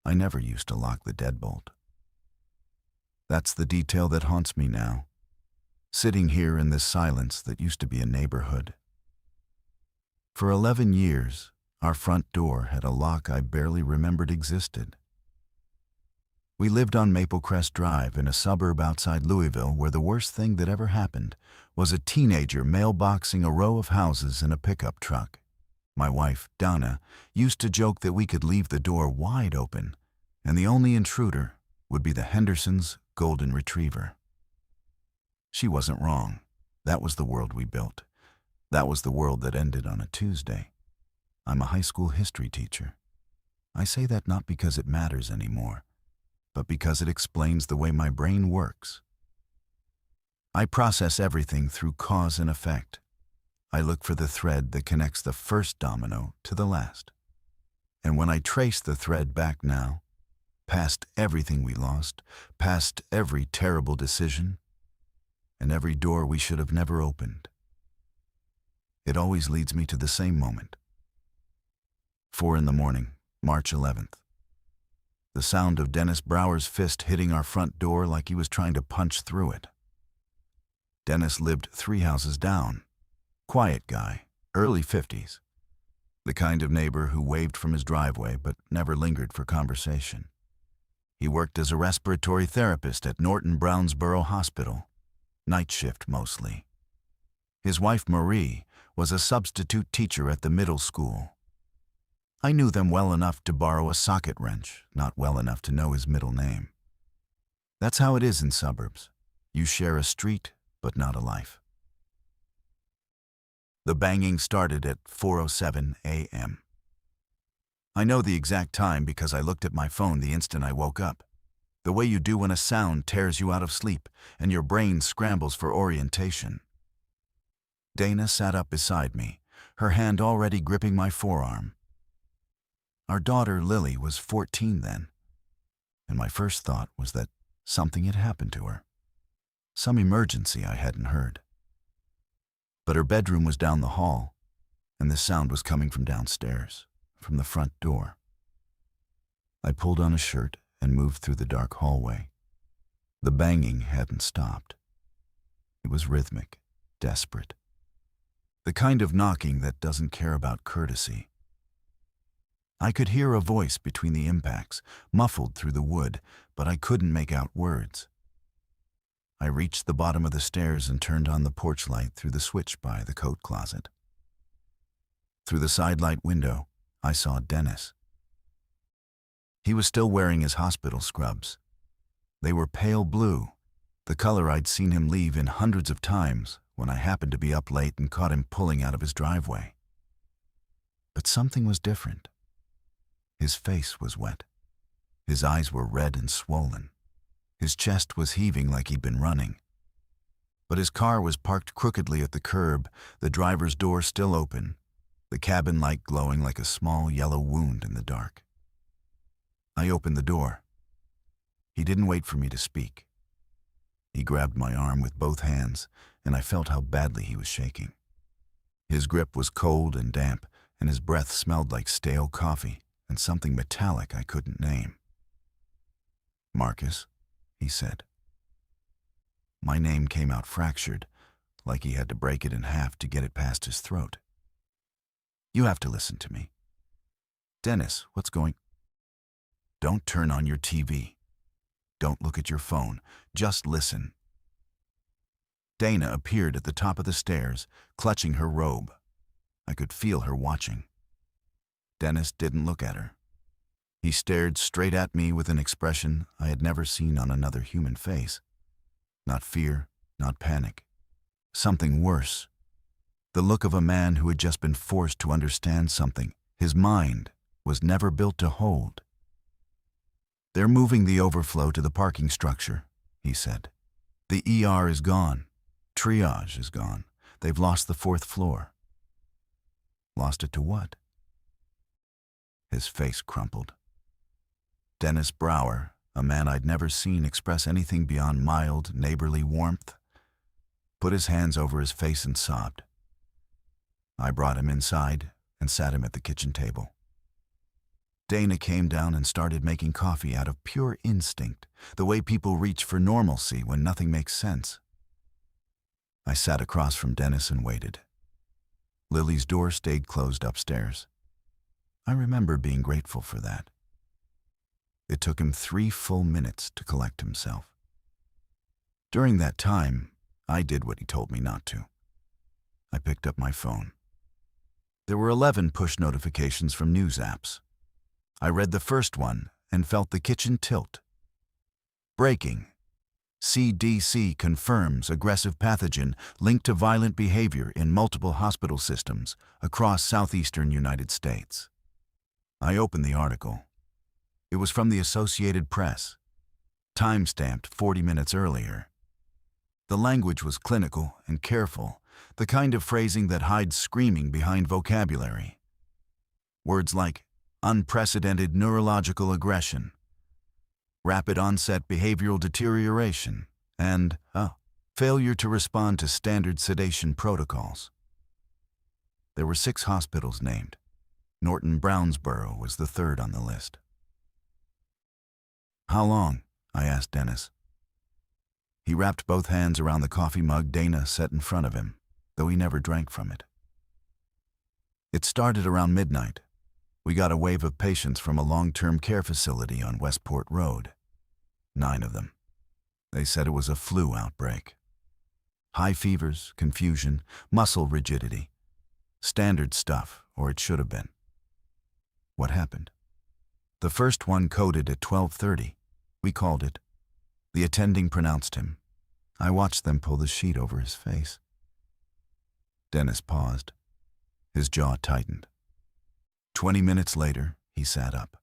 I never used to lock the deadbolt. That's the detail that haunts me now, sitting here in this silence that used to be a neighborhood. For 11 years, our front door had a lock I barely remembered existed. We lived on Maple Crest Drive in a suburb outside Louisville where the worst thing that ever happened was a teenager mailboxing a row of houses in a pickup truck. My wife, Donna, used to joke that we could leave the door wide open, and the only intruder would be the Hendersons' golden retriever. She wasn't wrong. That was the world we built. That was the world that ended on a Tuesday. I'm a high school history teacher. I say that not because it matters anymore, but because it explains the way my brain works. I process everything through cause and effect. I look for the thread that connects the first domino to the last. And when I trace the thread back now, past everything we lost, past every terrible decision, and every door we should have never opened, it always leads me to the same moment. 4 a.m, March 11th. The sound of Dennis Brower's fist hitting our front door like he was trying to punch through it. Dennis lived 3 houses down. Quiet guy, early 50s. The kind of neighbor who waved from his driveway but never lingered for conversation. He worked as a respiratory therapist at Norton Brownsboro Hospital, night shift mostly. His wife Marie was a substitute teacher at the middle school. I knew them well enough to borrow a socket wrench, not well enough to know his middle name. That's how it is in suburbs. You share a street, but not a life. The banging started at 4:07 a.m. I know the exact time because I looked at my phone the instant I woke up. The way you do when a sound tears you out of sleep and your brain scrambles for orientation. Dana sat up beside me, her hand already gripping my forearm. Our daughter, Lily, was 14 then, and my first thought was that something had happened to her. Some emergency I hadn't heard. But her bedroom was down the hall, and the sound was coming from downstairs, from the front door. I pulled on a shirt and moved through the dark hallway. The banging hadn't stopped. It was rhythmic, desperate. The kind of knocking that doesn't care about courtesy. I could hear a voice between the impacts, muffled through the wood, but I couldn't make out words. I reached the bottom of the stairs and turned on the porch light through the switch by the coat closet. Through the sidelight window, I saw Dennis. He was still wearing his hospital scrubs. They were pale blue, the color I'd seen him leave in hundreds of times when I happened to be up late and caught him pulling out of his driveway. But something was different. His face was wet. His eyes were red and swollen. His chest was heaving like he'd been running. But his car was parked crookedly at the curb, the driver's door still open, the cabin light glowing like a small yellow wound in the dark. I opened the door. He didn't wait for me to speak. He grabbed my arm with both hands, and I felt how badly he was shaking. His grip was cold and damp, and his breath smelled like stale coffee and something metallic I couldn't name. "Marcus," he said. My name came out fractured, like he had to break it in half to get it past his throat. "You have to listen to me." "Dennis, what's going—" "Don't turn on your TV. Don't look at your phone. Just listen." Dana appeared at the top of the stairs, clutching her robe. I could feel her watching. Dennis didn't look at her. He stared straight at me with an expression I had never seen on another human face. Not fear, not panic. Something worse. The look of a man who had just been forced to understand something his mind was never built to hold. "They're moving the overflow to the parking structure," he said. "The ER is gone. Triage is gone. They've lost the 4th floor." "Lost it to what?" His face crumpled. Dennis Brower, a man I'd never seen express anything beyond mild, neighborly warmth, put his hands over his face and sobbed. I brought him inside and sat him at the kitchen table. Dana came down and started making coffee out of pure instinct, the way people reach for normalcy when nothing makes sense. I sat across from Dennis and waited. Lily's door stayed closed upstairs. I remember being grateful for that. It took him 3 full minutes to collect himself. During that time, I did what he told me not to. I picked up my phone. There were 11 push notifications from news apps. I read the first one and felt the kitchen tilt. Breaking. CDC confirms aggressive pathogen linked to violent behavior in multiple hospital systems across southeastern United States. I opened the article. It was from the Associated Press, time-stamped 40 minutes earlier. The language was clinical and careful, the kind of phrasing that hides screaming behind vocabulary. Words like unprecedented neurological aggression, rapid onset behavioral deterioration, and failure to respond to standard sedation protocols. There were 6 hospitals named. Norton Brownsboro was the 3rd on the list. "How long?" I asked Dennis. He wrapped both hands around the coffee mug Dana set in front of him, though he never drank from it. "It started around midnight. We got a wave of patients from a long-term care facility on Westport Road. 9 of them. They said it was a flu outbreak. High fevers, confusion, muscle rigidity. Standard stuff, or it should have been." "What happened?" "The first one coded at 12:30. We called it. The attending pronounced him. I watched them pull the sheet over his face." Dennis paused. His jaw tightened. 20 minutes later, he sat up.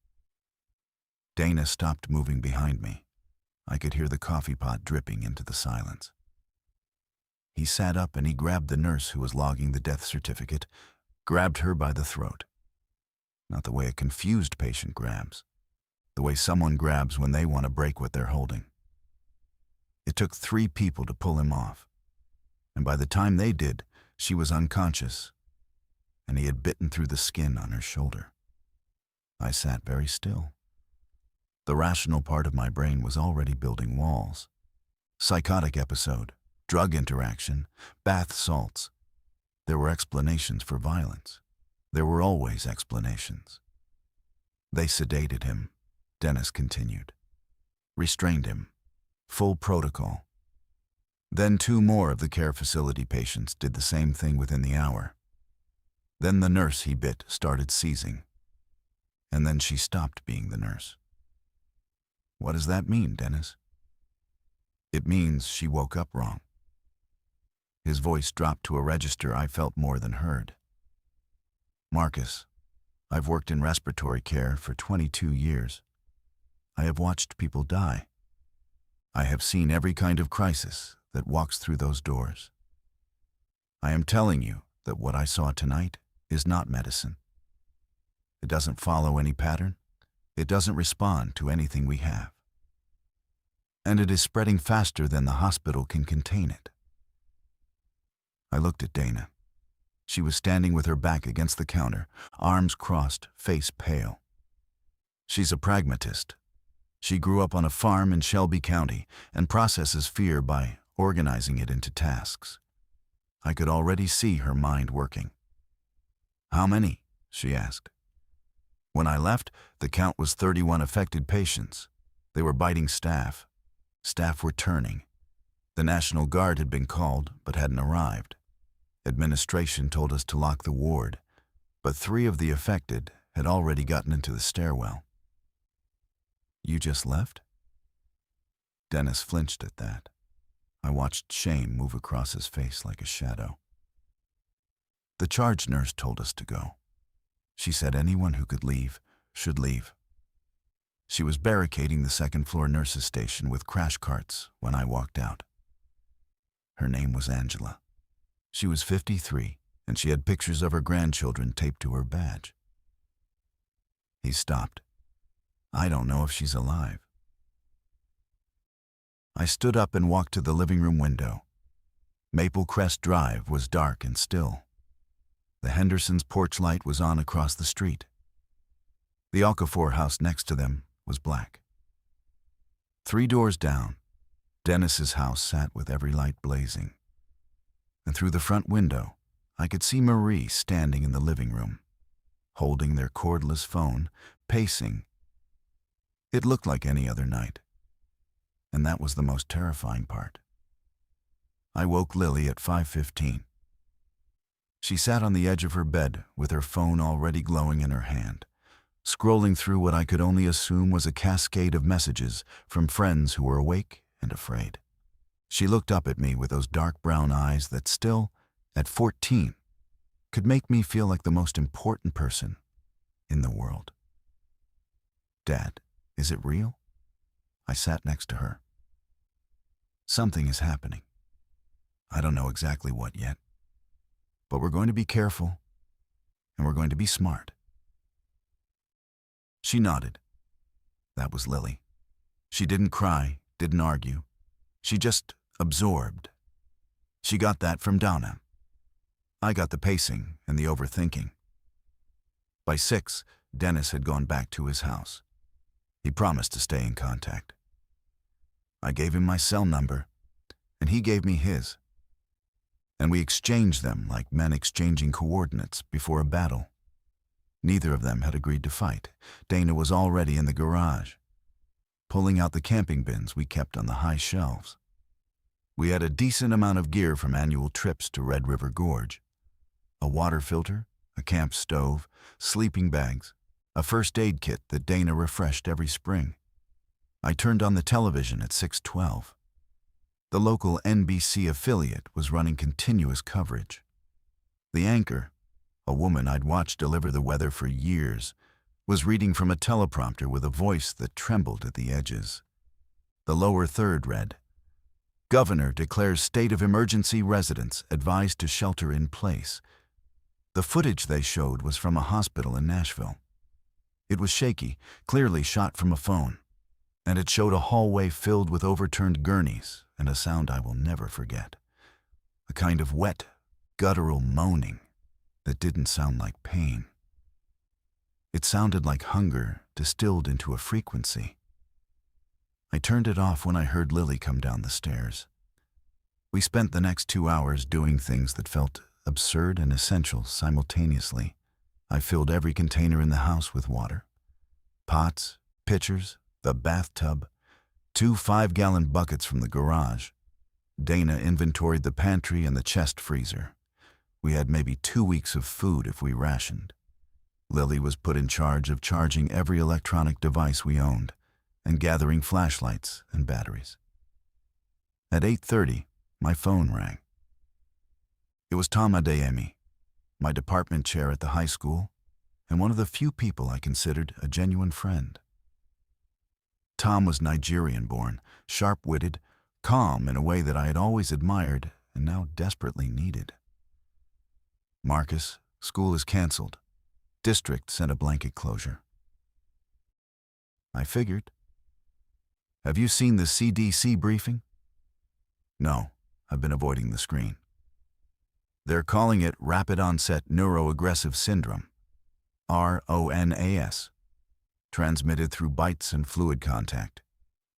Dana stopped moving behind me. I could hear the coffee pot dripping into the silence. He sat up and he grabbed the nurse who was logging the death certificate, grabbed her by the throat. Not the way a confused patient grabs. The way someone grabs when they want to break what they're holding. It took 3 people to pull him off, and by the time they did, she was unconscious, and he had bitten through the skin on her shoulder. I sat very still. The rational part of my brain was already building walls. Psychotic episode, drug interaction, bath salts. There were explanations for violence. There were always explanations. "They sedated him," Dennis continued. "Restrained him. Full protocol. Then 2 more of the care facility patients did the same thing within the hour. Then the nurse he bit started seizing. And then she stopped being the nurse." "What does that mean, Dennis?" "It means she woke up wrong." His voice dropped to a register I felt more than heard. "Marcus, I've worked in respiratory care for 22 years. I have watched people die. I have seen every kind of crisis that walks through those doors. I am telling you that what I saw tonight is not medicine. It doesn't follow any pattern. It doesn't respond to anything we have. And it is spreading faster than the hospital can contain it." I looked at Dana. She was standing with her back against the counter, arms crossed, face pale. She's a pragmatist. She grew up on a farm in Shelby County and processes fear by organizing it into tasks. I could already see her mind working. "How many?" she asked. When I left, the count was 31 affected patients. They were biting staff. Staff were turning. The National Guard had been called, but hadn't arrived. Administration told us to lock the ward, but 3 of the affected had already gotten into the stairwell. "You just left?" Dennis flinched at that. I watched shame move across his face like a shadow. "The charge nurse told us to go. She said anyone who could leave should leave. She was barricading the 2nd-floor nurses' station with crash carts when I walked out. Her name was Angela. She was 53, and she had pictures of her grandchildren taped to her badge." He stopped. "I don't know if she's alive." I stood up and walked to the living room window. Maple Crest Drive was dark and still. The Hendersons' porch light was on across the street. The Okafor house next to them was black. 3 doors down, Dennis's house sat with every light blazing. And through the front window, I could see Marie standing in the living room, holding their cordless phone, pacing. It looked like any other night. And that was the most terrifying part. I woke Lily at 5:15. She sat on the edge of her bed with her phone already glowing in her hand, scrolling through what I could only assume was a cascade of messages from friends who were awake and afraid. She looked up at me with those dark brown eyes that still, at 14, could make me feel like the most important person in the world. "Dad, is it real?" I sat next to her. "Something is happening. I don't know exactly what yet. But we're going to be careful, and we're going to be smart." She nodded. That was Lily. She didn't cry, didn't argue. She just absorbed. She got that from Donna. I got the pacing and the overthinking. By 6, Dennis had gone back to his house. He promised to stay in contact. I gave him my cell number, and he gave me his. And we exchanged them like men exchanging coordinates before a battle. Neither of them had agreed to fight. Dana was already in the garage, pulling out the camping bins we kept on the high shelves. We had a decent amount of gear from annual trips to Red River Gorge. A water filter, a camp stove, sleeping bags, a first aid kit that Dana refreshed every spring. I turned on the television at 6:12. The local NBC affiliate was running continuous coverage. The anchor, a woman I'd watched deliver the weather for years, was reading from a teleprompter with a voice that trembled at the edges. The lower third read, "Governor declares state of emergency, residents advised to shelter in place." The footage they showed was from a hospital in Nashville. It was shaky, clearly shot from a phone, and it showed a hallway filled with overturned gurneys and a sound I will never forget. A kind of wet, guttural moaning that didn't sound like pain. It sounded like hunger distilled into a frequency. I turned it off when I heard Lily come down the stairs. We spent the next 2 hours doing things that felt absurd and essential simultaneously. I filled every container in the house with water. Pots, pitchers, the bathtub, 2 5-gallon buckets from the garage. Dana inventoried the pantry and the chest freezer. We had maybe 2 weeks of food if we rationed. Lily was put in charge of charging every electronic device we owned and gathering flashlights and batteries. At 8:30, my phone rang. It was Tom Adeyemi, my department chair at the high school, and one of the few people I considered a genuine friend. Tom was Nigerian-born, sharp-witted, calm in a way that I had always admired and now desperately needed. "Marcus, school is canceled. District sent a blanket closure." I figured. "Have you seen the CDC briefing?" "No, I've been avoiding the screen." "They're calling it Rapid Onset Neuroaggressive Syndrome, RONAS. Transmitted through bites and fluid contact.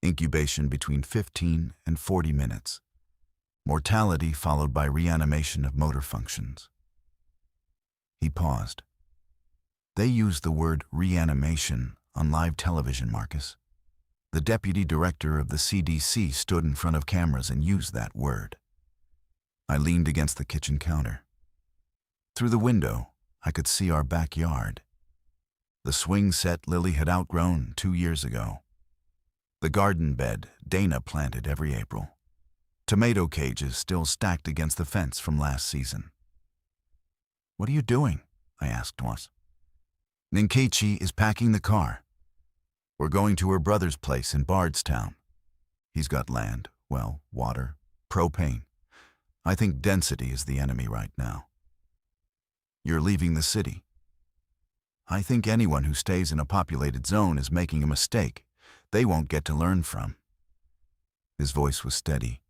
Incubation between 15 and 40 minutes. Mortality followed by reanimation of motor functions." He paused. "They used the word reanimation on live television, Marcus. The deputy director of the CDC stood in front of cameras and used that word." I leaned against the kitchen counter. Through the window, I could see our backyard. The swing set Lily had outgrown 2 years ago. The garden bed Dana planted every April. Tomato cages still stacked against the fence from last season. "What are you doing?" I asked once. "Nkechi is packing the car. We're going to her brother's place in Bardstown. He's got land, well, water, propane. I think density is the enemy right now." "You're leaving the city." "I think anyone who stays in a populated zone is making a mistake they won't get to learn from." His voice was steady,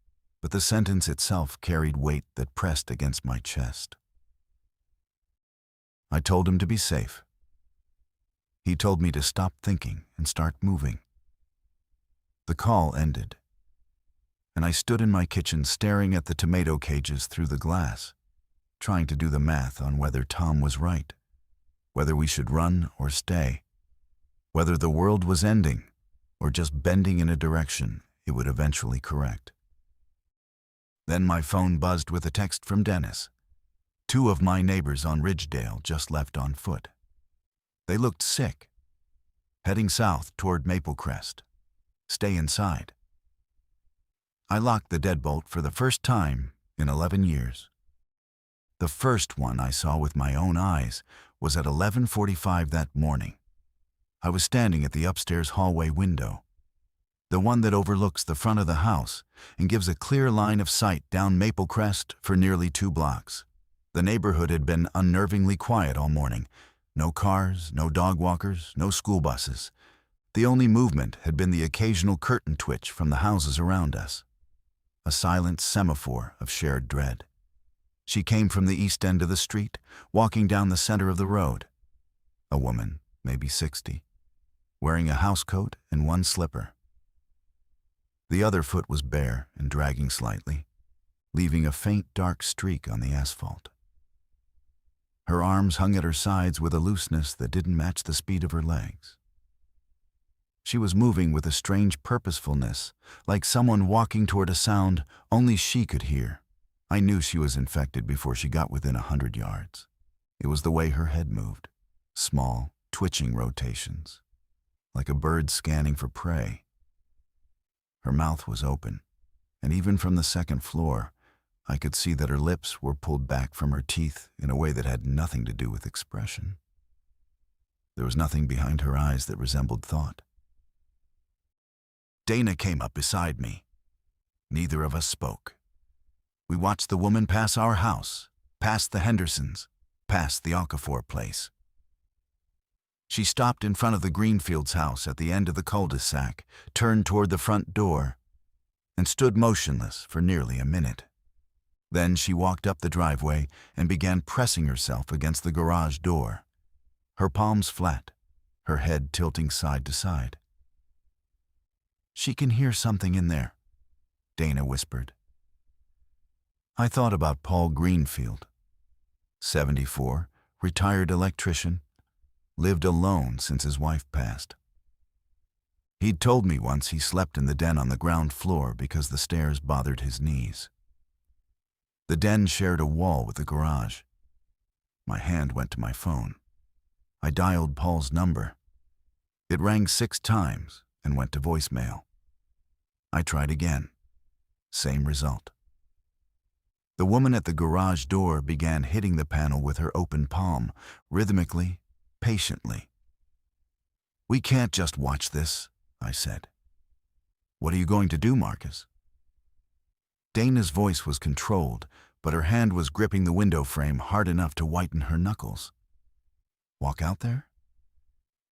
but the sentence itself carried weight that pressed against my chest. I told him to be safe. He told me to stop thinking and start moving. The call ended, and I stood in my kitchen staring at the tomato cages through the glass, trying to do the math on whether Tom was right, whether we should run or stay, whether the world was ending or just bending in a direction it would eventually correct. Then my phone buzzed with a text from Dennis. 2 of my neighbors on Ridgedale just left on foot. They looked sick, heading south toward Maple Crest. Stay inside. I locked the deadbolt for the first time in 11 years. The first one I saw with my own eyes was at 11:45 that morning. I was standing at the upstairs hallway window, the one that overlooks the front of the house and gives a clear line of sight down Maple Crest for nearly 2 blocks. The neighborhood had been unnervingly quiet all morning. No cars, no dog walkers, no school buses. The only movement had been the occasional curtain twitch from the houses around us. A silent semaphore of shared dread. She came from the east end of the street, walking down the center of the road. A woman, maybe 60, wearing a housecoat and 1 slipper. The other foot was bare and dragging slightly, leaving a faint dark streak on the asphalt. Her arms hung at her sides with a looseness that didn't match the speed of her legs. She was moving with a strange purposefulness, like someone walking toward a sound only she could hear. I knew she was infected before she got within 100 yards. It was the way her head moved, small, twitching rotations, like a bird scanning for prey. Her mouth was open, and even from the second floor, I could see that her lips were pulled back from her teeth in a way that had nothing to do with expression. There was nothing behind her eyes that resembled thought. Dana came up beside me. Neither of us spoke. We watched the woman pass our house, past the Hendersons, past the Okafor place. She stopped in front of the Greenfields house at the end of the cul-de-sac, turned toward the front door, and stood motionless for nearly a minute. Then she walked up the driveway and began pressing herself against the garage door, her palms flat, her head tilting side to side. "She can hear something in there," Dana whispered. I thought about Paul Greenfield, 74, retired electrician, lived alone since his wife passed. He'd told me once he slept in the den on the ground floor because the stairs bothered his knees. The den shared a wall with the garage. My hand went to my phone. I dialed Paul's number. It rang 6 times and went to voicemail. I tried again. Same result. The woman at the garage door began hitting the panel with her open palm, rhythmically, patiently. "We can't just watch this," I said. "What are you going to do, Marcus?" Dana's voice was controlled, but her hand was gripping the window frame hard enough to whiten her knuckles. "Walk out there?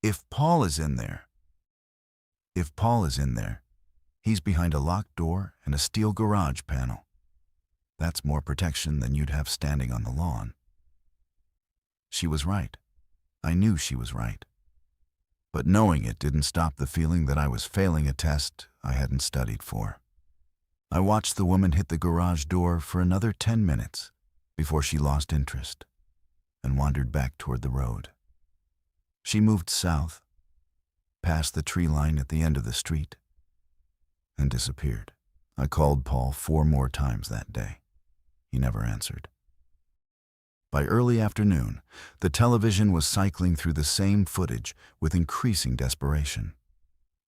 If Paul is in there, he's behind a locked door and a steel garage panel. That's more protection than you'd have standing on the lawn." She was right. I knew she was right. But knowing it didn't stop the feeling that I was failing a test I hadn't studied for. I watched the woman hit the garage door for another 10 minutes before she lost interest and wandered back toward the road. She moved south, past the tree line at the end of the street, and disappeared. I called Paul 4 more times that day. He never answered. By early afternoon, the television was cycling through the same footage with increasing desperation.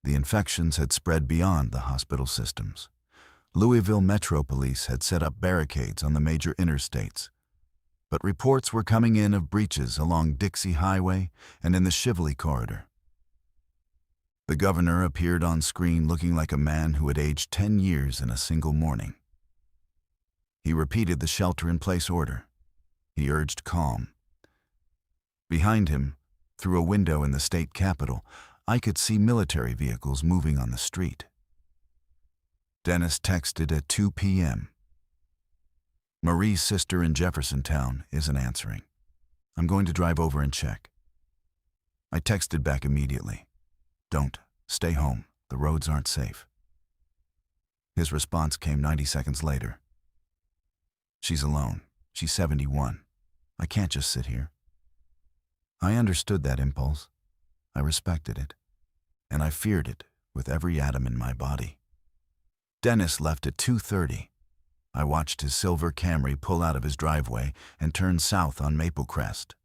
The infections had spread beyond the hospital systems. Louisville Metro Police had set up barricades on the major interstates, but reports were coming in of breaches along Dixie Highway and in the Chivoli corridor. The governor appeared on screen looking like a man who had aged 10 years in a single morning. He repeated the shelter-in-place order. He urged calm. Behind him, through a window in the state capitol, I could see military vehicles moving on the street. Dennis texted at 2 p.m. "Marie's sister in Jeffersontown isn't answering. I'm going to drive over and check." I texted back immediately. Don't. Stay home. The roads aren't safe. His response came 90 seconds later. She's alone. She's 71. I can't just sit here. I understood that impulse. I respected it. And I feared it with every atom in my body. Dennis left at 2:30. I watched his silver Camry pull out of his driveway and turn south on Maple Crest.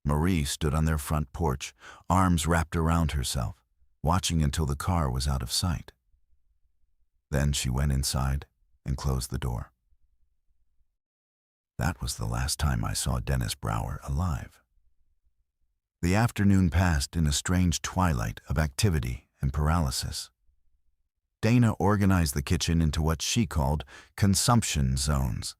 Marie stood on their front porch, arms wrapped around herself, watching until the car was out of sight. Then she went inside and closed the door. That was the last time I saw Dennis Brower alive. The afternoon passed in a strange twilight of activity and paralysis. Dana organized the kitchen into what she called consumption zones.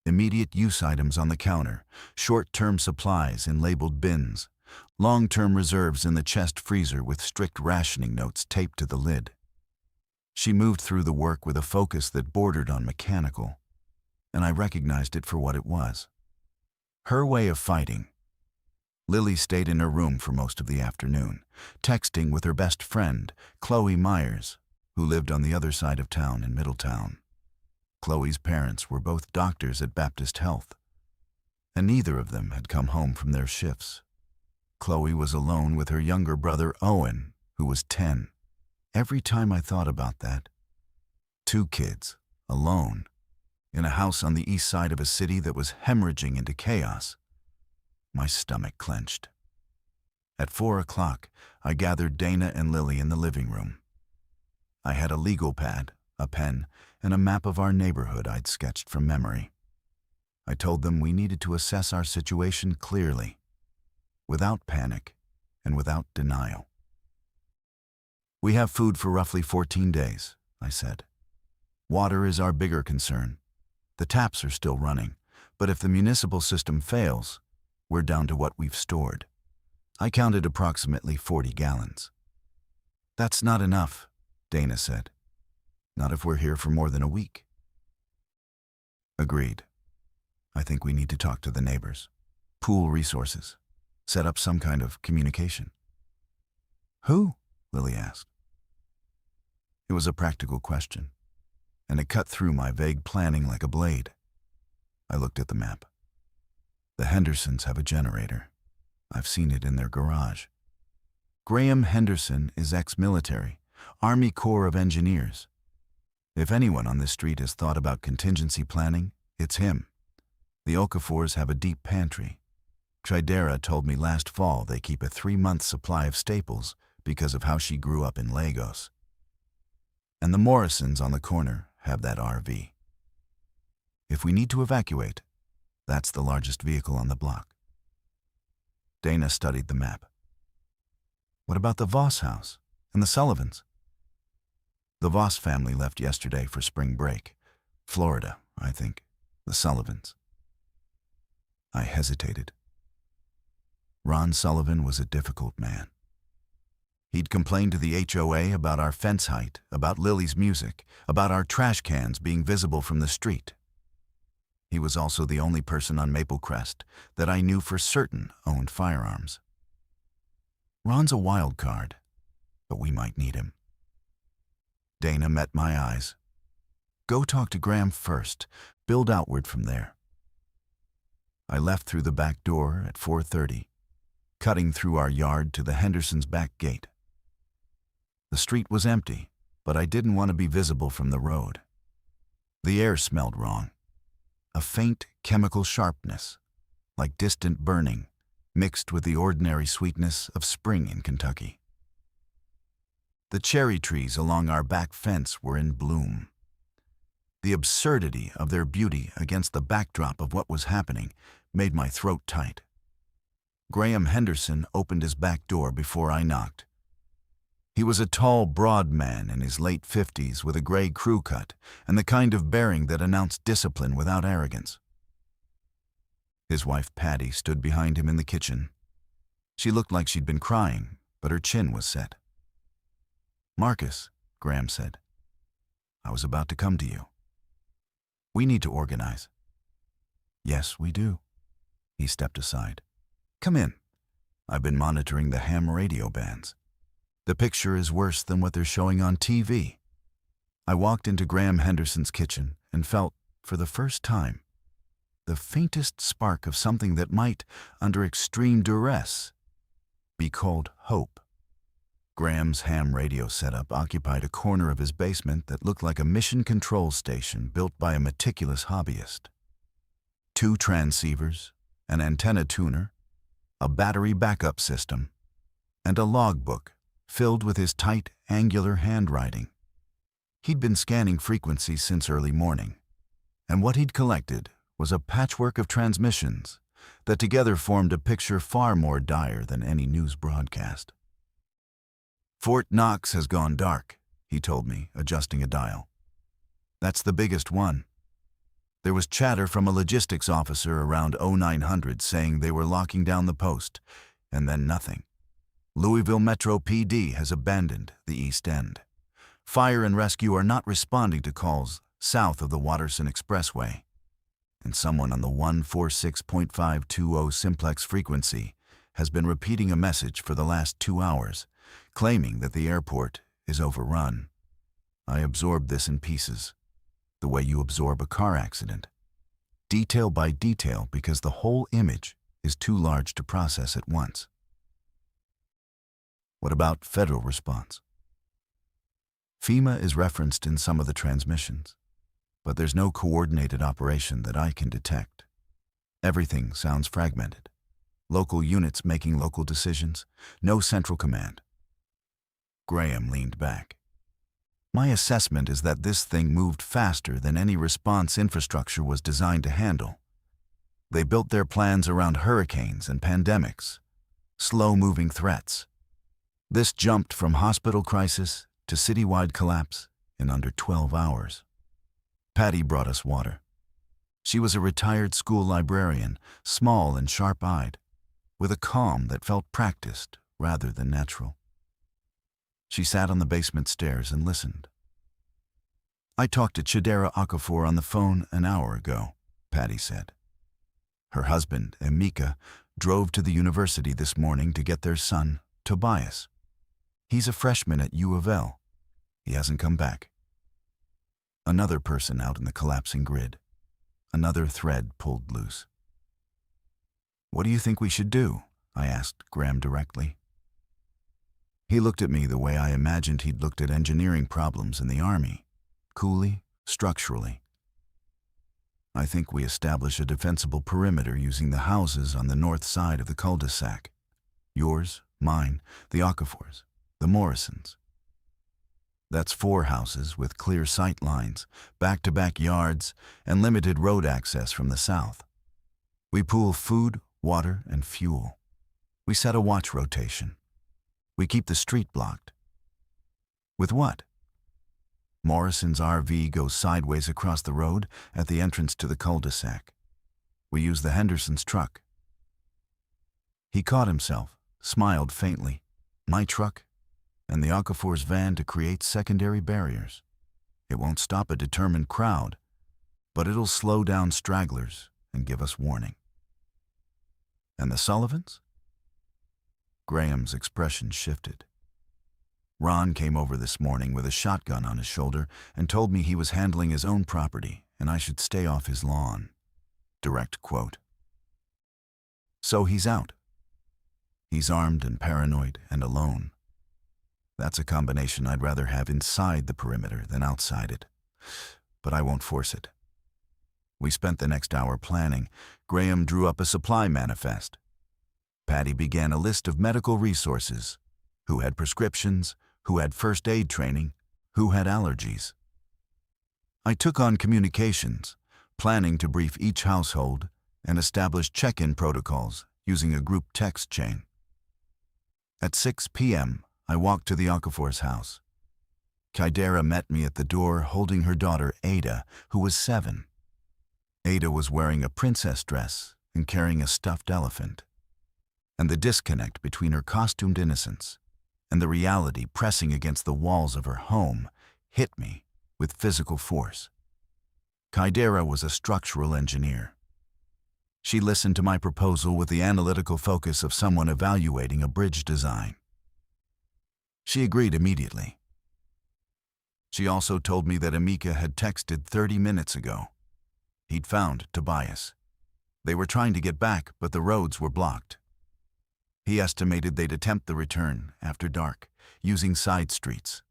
Immediate use items on the counter, short-term supplies in labeled bins, long-term reserves in the chest freezer with strict rationing notes taped to the lid. She moved through the work with a focus that bordered on mechanical, and I recognized it for what it was. Her way of fighting. Lily stayed in her room for most of the afternoon, texting with her best friend, Chloe Myers, who lived on the other side of town in Middletown. Chloe's parents were both doctors at Baptist Health, and neither of them had come home from their shifts. Chloe was alone with her younger brother Owen, who was 10. Every time I thought about that, 2 kids, alone, in a house on the east side of a city that was hemorrhaging into chaos, my stomach clenched. At 4 o'clock, I gathered Dana and Lily in the living room. I had a legal pad, a pen, and a map of our neighborhood I'd sketched from memory. I told them we needed to assess our situation clearly, without panic and without denial. We have food for roughly 14 days, I said. Water is our bigger concern. The taps are still running, but if the municipal system fails, we're down to what we've stored. I counted approximately 40 gallons. That's not enough, Dana said. Not if we're here for more than a week. Agreed. I think we need to talk to the neighbors, pool resources, set up some kind of communication. Who? Lily asked. It was a practical question, and it cut through my vague planning like a blade. I looked at the map. The Hendersons have a generator. I've seen it in their garage. Graham Henderson is ex-military, Army Corps of Engineers. If anyone on this street has thought about contingency planning, it's him. The Okafors have a deep pantry. Tridera told me last fall they keep a 3-month supply of staples because of how she grew up in Lagos. And the Morrisons on the corner have that RV. If we need to evacuate, that's the largest vehicle on the block. Dana studied the map. What about the Voss house and the Sullivans? The Voss family left yesterday for spring break. Florida, I think. The Sullivans. I hesitated. Ron Sullivan was a difficult man. He'd complained to the HOA about our fence height, about Lily's music, about our trash cans being visible from the street. He was also the only person on Maple Crest that I knew for certain owned firearms. Ron's a wild card, but we might need him. Dana met my eyes. Go talk to Graham first. Build outward from there. I left through the back door at 4:30, cutting through our yard to the Hendersons' back gate. The street was empty, but I didn't want to be visible from the road. The air smelled wrong. A faint chemical sharpness, like distant burning, mixed with the ordinary sweetness of spring in Kentucky. The cherry trees along our back fence were in bloom. The absurdity of their beauty against the backdrop of what was happening made my throat tight. Graham Henderson opened his back door before I knocked. He was a tall, broad man in his late 50s with a gray crew cut and the kind of bearing that announced discipline without arrogance. His wife Patty stood behind him in the kitchen. She looked like she'd been crying, but her chin was set. Marcus, Graham said, I was about to come to you. We need to organize. Yes, we do. He stepped aside. Come in. I've been monitoring the ham radio bands. The picture is worse than what they're showing on TV. I walked into Graham Henderson's kitchen and felt, for the first time, the faintest spark of something that might, under extreme duress, be called hope. Graham's ham radio setup occupied a corner of his basement that looked like a mission control station built by a meticulous hobbyist. 2 transceivers, an antenna tuner, a battery backup system, and a logbook filled with his tight, angular handwriting. He'd been scanning frequencies since early morning, and what he'd collected was a patchwork of transmissions that together formed a picture far more dire than any news broadcast. "Fort Knox has gone dark," he told me, adjusting a dial. "That's the biggest one." There was chatter from a logistics officer around 0900 saying they were locking down the post, and then nothing. Louisville Metro PD has abandoned the East End. Fire and rescue are not responding to calls south of the Watterson Expressway. And someone on the 146.520 simplex frequency has been repeating a message for the last 2 hours, claiming that the airport is overrun. I absorbed this in pieces, the way you absorb a car accident, detail by detail, because the whole image is too large to process at once. What about federal response? FEMA is referenced in some of the transmissions, but there's no coordinated operation that I can detect. Everything sounds fragmented. Local units making local decisions, no central command. Graham leaned back. My assessment is that this thing moved faster than any response infrastructure was designed to handle. They built their plans around hurricanes and pandemics, slow-moving threats. This jumped from hospital crisis to citywide collapse in under 12 hours. Patty brought us water. She was a retired school librarian, small and sharp-eyed, with a calm that felt practiced rather than natural. She sat on the basement stairs and listened. "I talked to Chidera Okafor on the phone an hour ago," Patty said. Her husband, Emeka, drove to the university this morning to get their son, Tobias. He's a freshman at U of L. He hasn't come back. Another person out in the collapsing grid. Another thread pulled loose. "What do you think we should do?" I asked Graham directly. He looked at me the way I imagined he'd looked at engineering problems in the Army, coolly, structurally. "I think we establish a defensible perimeter using the houses on the north side of the cul-de-sac. Yours, mine, the Okafors, the Morrisons. That's 4 houses with clear sight lines, back-to-back yards, and limited road access from the south. We pool food, water, and fuel. We set a watch rotation. We keep the street blocked. With what? Morrison's RV goes sideways across the road at the entrance to the cul-de-sac. We use the Hendersons' truck." He caught himself, smiled faintly. "My truck and the Okafor's van to create secondary barriers. It won't stop a determined crowd, but it'll slow down stragglers and give us warning." "And the Sullivans?" Graham's expression shifted. "Ron came over this morning with a shotgun on his shoulder and told me he was handling his own property and I should stay off his lawn." Direct quote. "So he's out. He's armed and paranoid and alone. That's a combination I'd rather have inside the perimeter than outside it. But I won't force it." We spent the next hour planning. Graham drew up a supply manifest. Patty began a list of medical resources: who had prescriptions, who had first aid training, who had allergies. I took on communications, planning to brief each household and establish check-in protocols using a group text chain. At 6 p.m., I walked to the Okafor's house. Chidera met me at the door holding her daughter Ada, who was 7. Ada was wearing a princess dress and carrying a stuffed elephant. And the disconnect between her costumed innocence and the reality pressing against the walls of her home hit me with physical force. Chidera was a structural engineer. She listened to my proposal with the analytical focus of someone evaluating a bridge design. She agreed immediately. She also told me that Amika had texted 30 minutes ago. He'd found Tobias. They were trying to get back, but the roads were blocked. He estimated they'd attempt the return after dark, using side streets.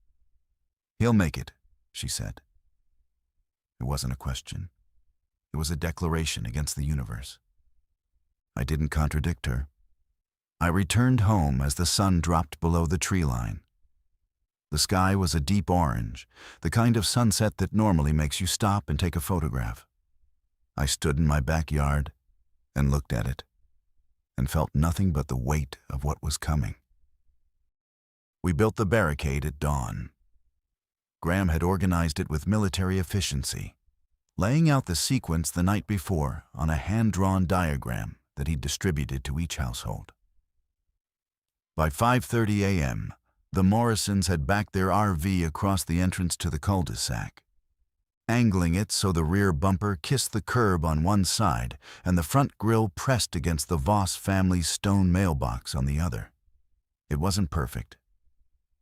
"He'll make it," she said. It wasn't a question. It was a declaration against the universe. I didn't contradict her. I returned home as the sun dropped below the tree line. The sky was a deep orange, the kind of sunset that normally makes you stop and take a photograph. I stood in my backyard and looked at it, and felt nothing but the weight of what was coming. We built the barricade at dawn. Graham had organized it with military efficiency, laying out the sequence the night before on a hand-drawn diagram that he distributed to each household. By 5:30 a.m., the Morrisons had backed their RV across the entrance to the cul-de-sac, angling it so the rear bumper kissed the curb on one side and the front grille pressed against the Voss family's stone mailbox on the other. It wasn't perfect.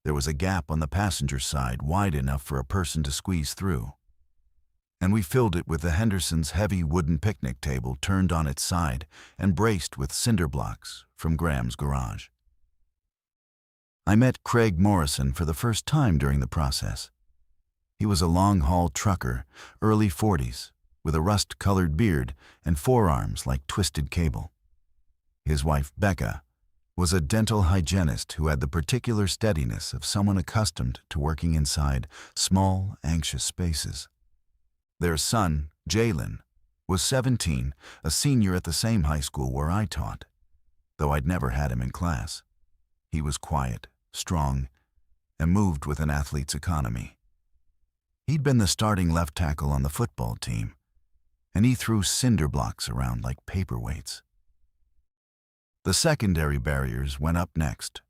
There was a gap on the passenger side wide enough for a person to squeeze through, and we filled it with the Hendersons' heavy wooden picnic table turned on its side and braced with cinder blocks from Graham's garage. I met Craig Morrison for the first time during the process. He was a long-haul trucker, early 40s, with a rust-colored beard and forearms like twisted cable. His wife, Becca, was a dental hygienist who had the particular steadiness of someone accustomed to working inside small, anxious spaces. Their son, Jalen, was 17, a senior at the same high school where I taught, though I'd never had him in class. He was quiet, strong, and moved with an athlete's economy. He'd been the starting left tackle on the football team, and he threw cinder blocks around like paperweights. The secondary barriers went up next.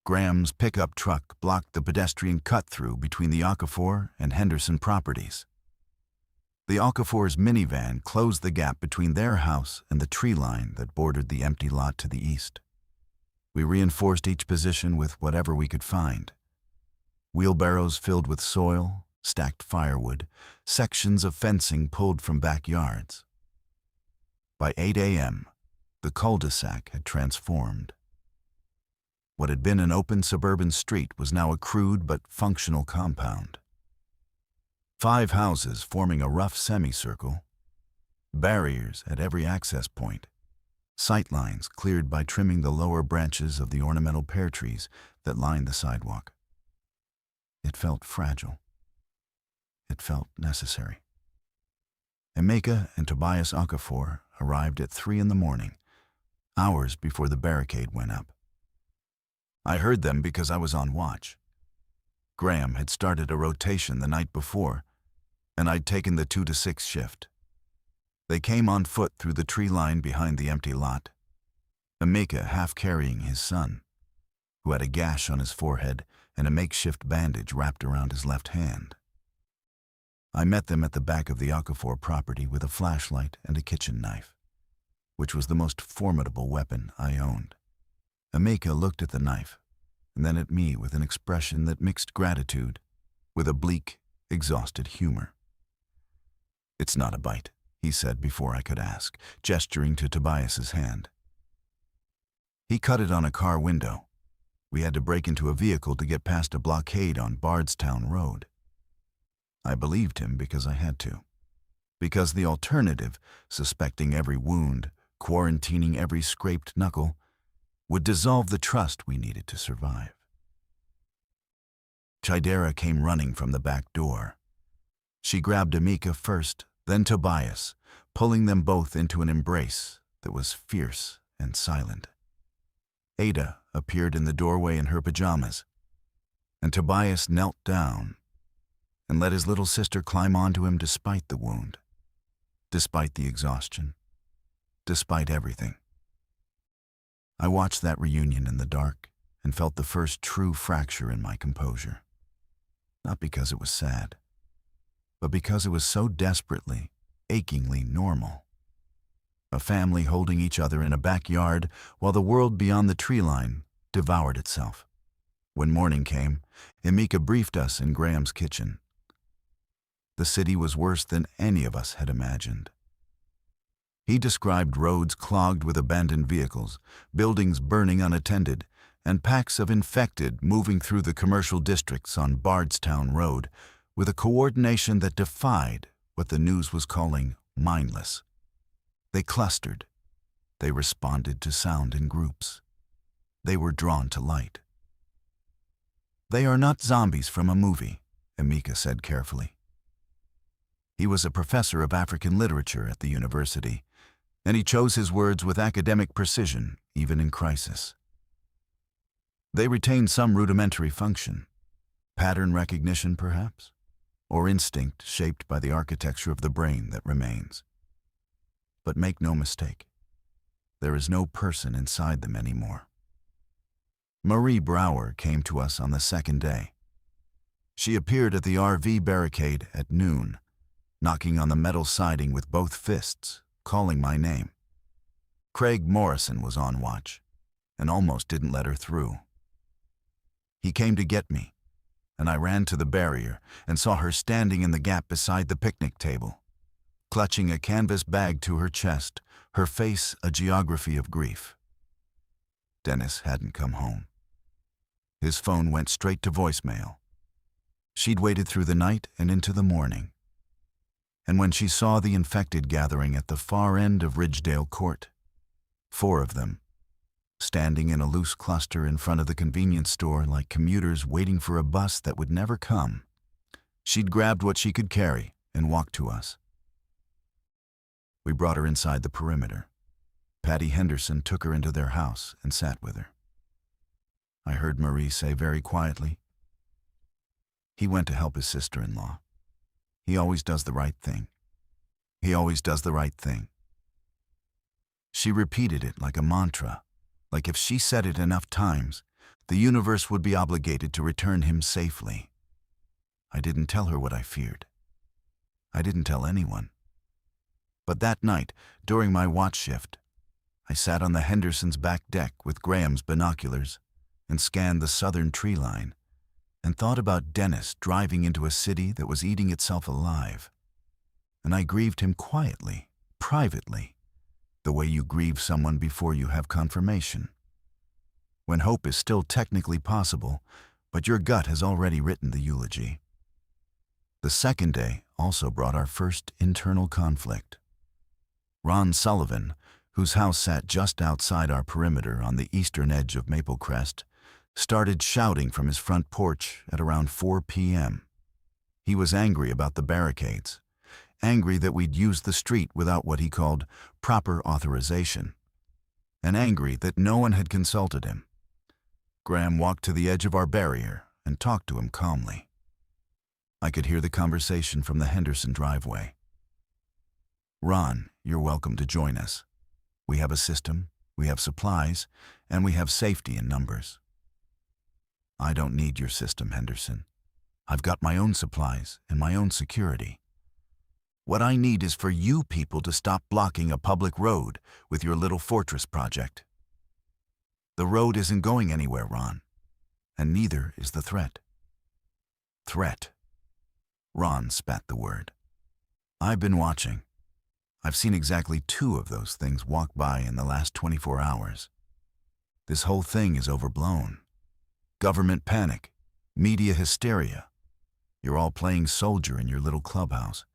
Graham's pickup truck blocked the pedestrian cut-through between the Okafor and Henderson properties. The Okafor's minivan closed the gap between their house and the tree line that bordered the empty lot to the east. We reinforced each position with whatever we could find. Wheelbarrows filled with soil, stacked firewood, sections of fencing pulled from backyards. By 8 a.m., the cul-de-sac had transformed. What had been an open suburban street was now a crude but functional compound. 5 houses forming a rough semicircle, barriers at every access point, sightlines cleared by trimming the lower branches of the ornamental pear trees that lined the sidewalk. It felt fragile. It felt necessary. Emeka and Tobias Okafor arrived at 3 in the morning, hours before the barricade went up. I heard them because I was on watch. Graham had started a rotation the night before, and I'd taken the 2 to 6 shift. They came on foot through the tree line behind the empty lot, Emeka half carrying his son, who had a gash on his forehead and a makeshift bandage wrapped around his left hand. I met them at the back of the Okafor property with a flashlight and a kitchen knife, which was the most formidable weapon I owned. Emeka looked at the knife, and then at me with an expression that mixed gratitude with a bleak, exhausted humor. "It's not a bite," he said before I could ask, gesturing to Tobias's hand. He cut it on a car window. We had to break into a vehicle to get past a blockade on Bardstown Road. I believed him because I had to. Because the alternative, suspecting every wound, quarantining every scraped knuckle, would dissolve the trust we needed to survive. Chidera came running from the back door. She grabbed Emeka first, then Tobias, pulling them both into an embrace that was fierce and silent. Ada appeared in the doorway in her pajamas, and Tobias knelt down and let his little sister climb onto him despite the wound, despite the exhaustion, despite everything. I watched that reunion in the dark and felt the first true fracture in my composure. Not because it was sad, but because it was so desperately, achingly normal. a family holding each other in a backyard while the world beyond the tree line devoured itself. When morning came, Emika briefed us in Graham's kitchen. The city was worse than any of us had imagined. He described roads clogged with abandoned vehicles, buildings burning unattended, and packs of infected moving through the commercial districts on Bardstown Road with a coordination that defied what the news was calling mindless. They clustered. They responded to sound in groups. They were drawn to light. "They are not zombies from a movie," Emika said carefully. He was a professor of African literature at the university, and he chose his words with academic precision, even in crisis. They retain some rudimentary function, pattern recognition perhaps, or instinct shaped by the architecture of the brain that remains. But make no mistake, there is no person inside them anymore. Marie Brower came to us on the second day. She appeared at the RV barricade at noon, knocking on the metal siding with both fists, calling my name. Craig Morrison was on watch, and almost didn't let her through. He came to get me, and I ran to the barrier and saw her standing in the gap beside the picnic table, clutching a canvas bag to her chest, her face a geography of grief. Dennis hadn't come home. His phone went straight to voicemail. She'd waited through the night and into the morning. And when she saw the infected gathering at the far end of Ridgedale Court, 4 of them, standing in a loose cluster in front of the convenience store like commuters waiting for a bus that would never come, she'd grabbed what she could carry and walked to us. We brought her inside the perimeter. Patty Henderson took her into their house and sat with her. I heard Marie say very quietly, "He went to help his sister-in-law. He always does the right thing. He always does the right thing." She repeated it like a mantra, like if she said it enough times, the universe would be obligated to return him safely. I didn't tell her what I feared. I didn't tell anyone. But that night, during my watch shift, I sat on the Hendersons' back deck with Graham's binoculars and scanned the southern tree line and thought about Dennis driving into a city that was eating itself alive. And I grieved him quietly, privately, the way you grieve someone before you have confirmation. When hope is still technically possible, but your gut has already written the eulogy. The second day also brought our first internal conflict. Ron Sullivan, whose house sat just outside our perimeter on the eastern edge of Maple Crest, started shouting from his front porch at around 4 p.m. He was angry about the barricades, angry that we'd used the street without what he called proper authorization, and angry that no one had consulted him. Graham walked to the edge of our barrier and talked to him calmly. I could hear the conversation from the Henderson driveway. "Ron, you're welcome to join us. We have a system, we have supplies, and we have safety in numbers." "I don't need your system, Henderson. I've got my own supplies and my own security. What I need is for you people to stop blocking a public road with your little fortress project. The road isn't going anywhere, Ron, and neither is the threat." "Threat." Ron spat the word. "I've been watching. I've seen exactly 2 of those things walk by in the last 24 hours. This whole thing is overblown. Government panic, media hysteria. You're all playing soldier in your little clubhouse."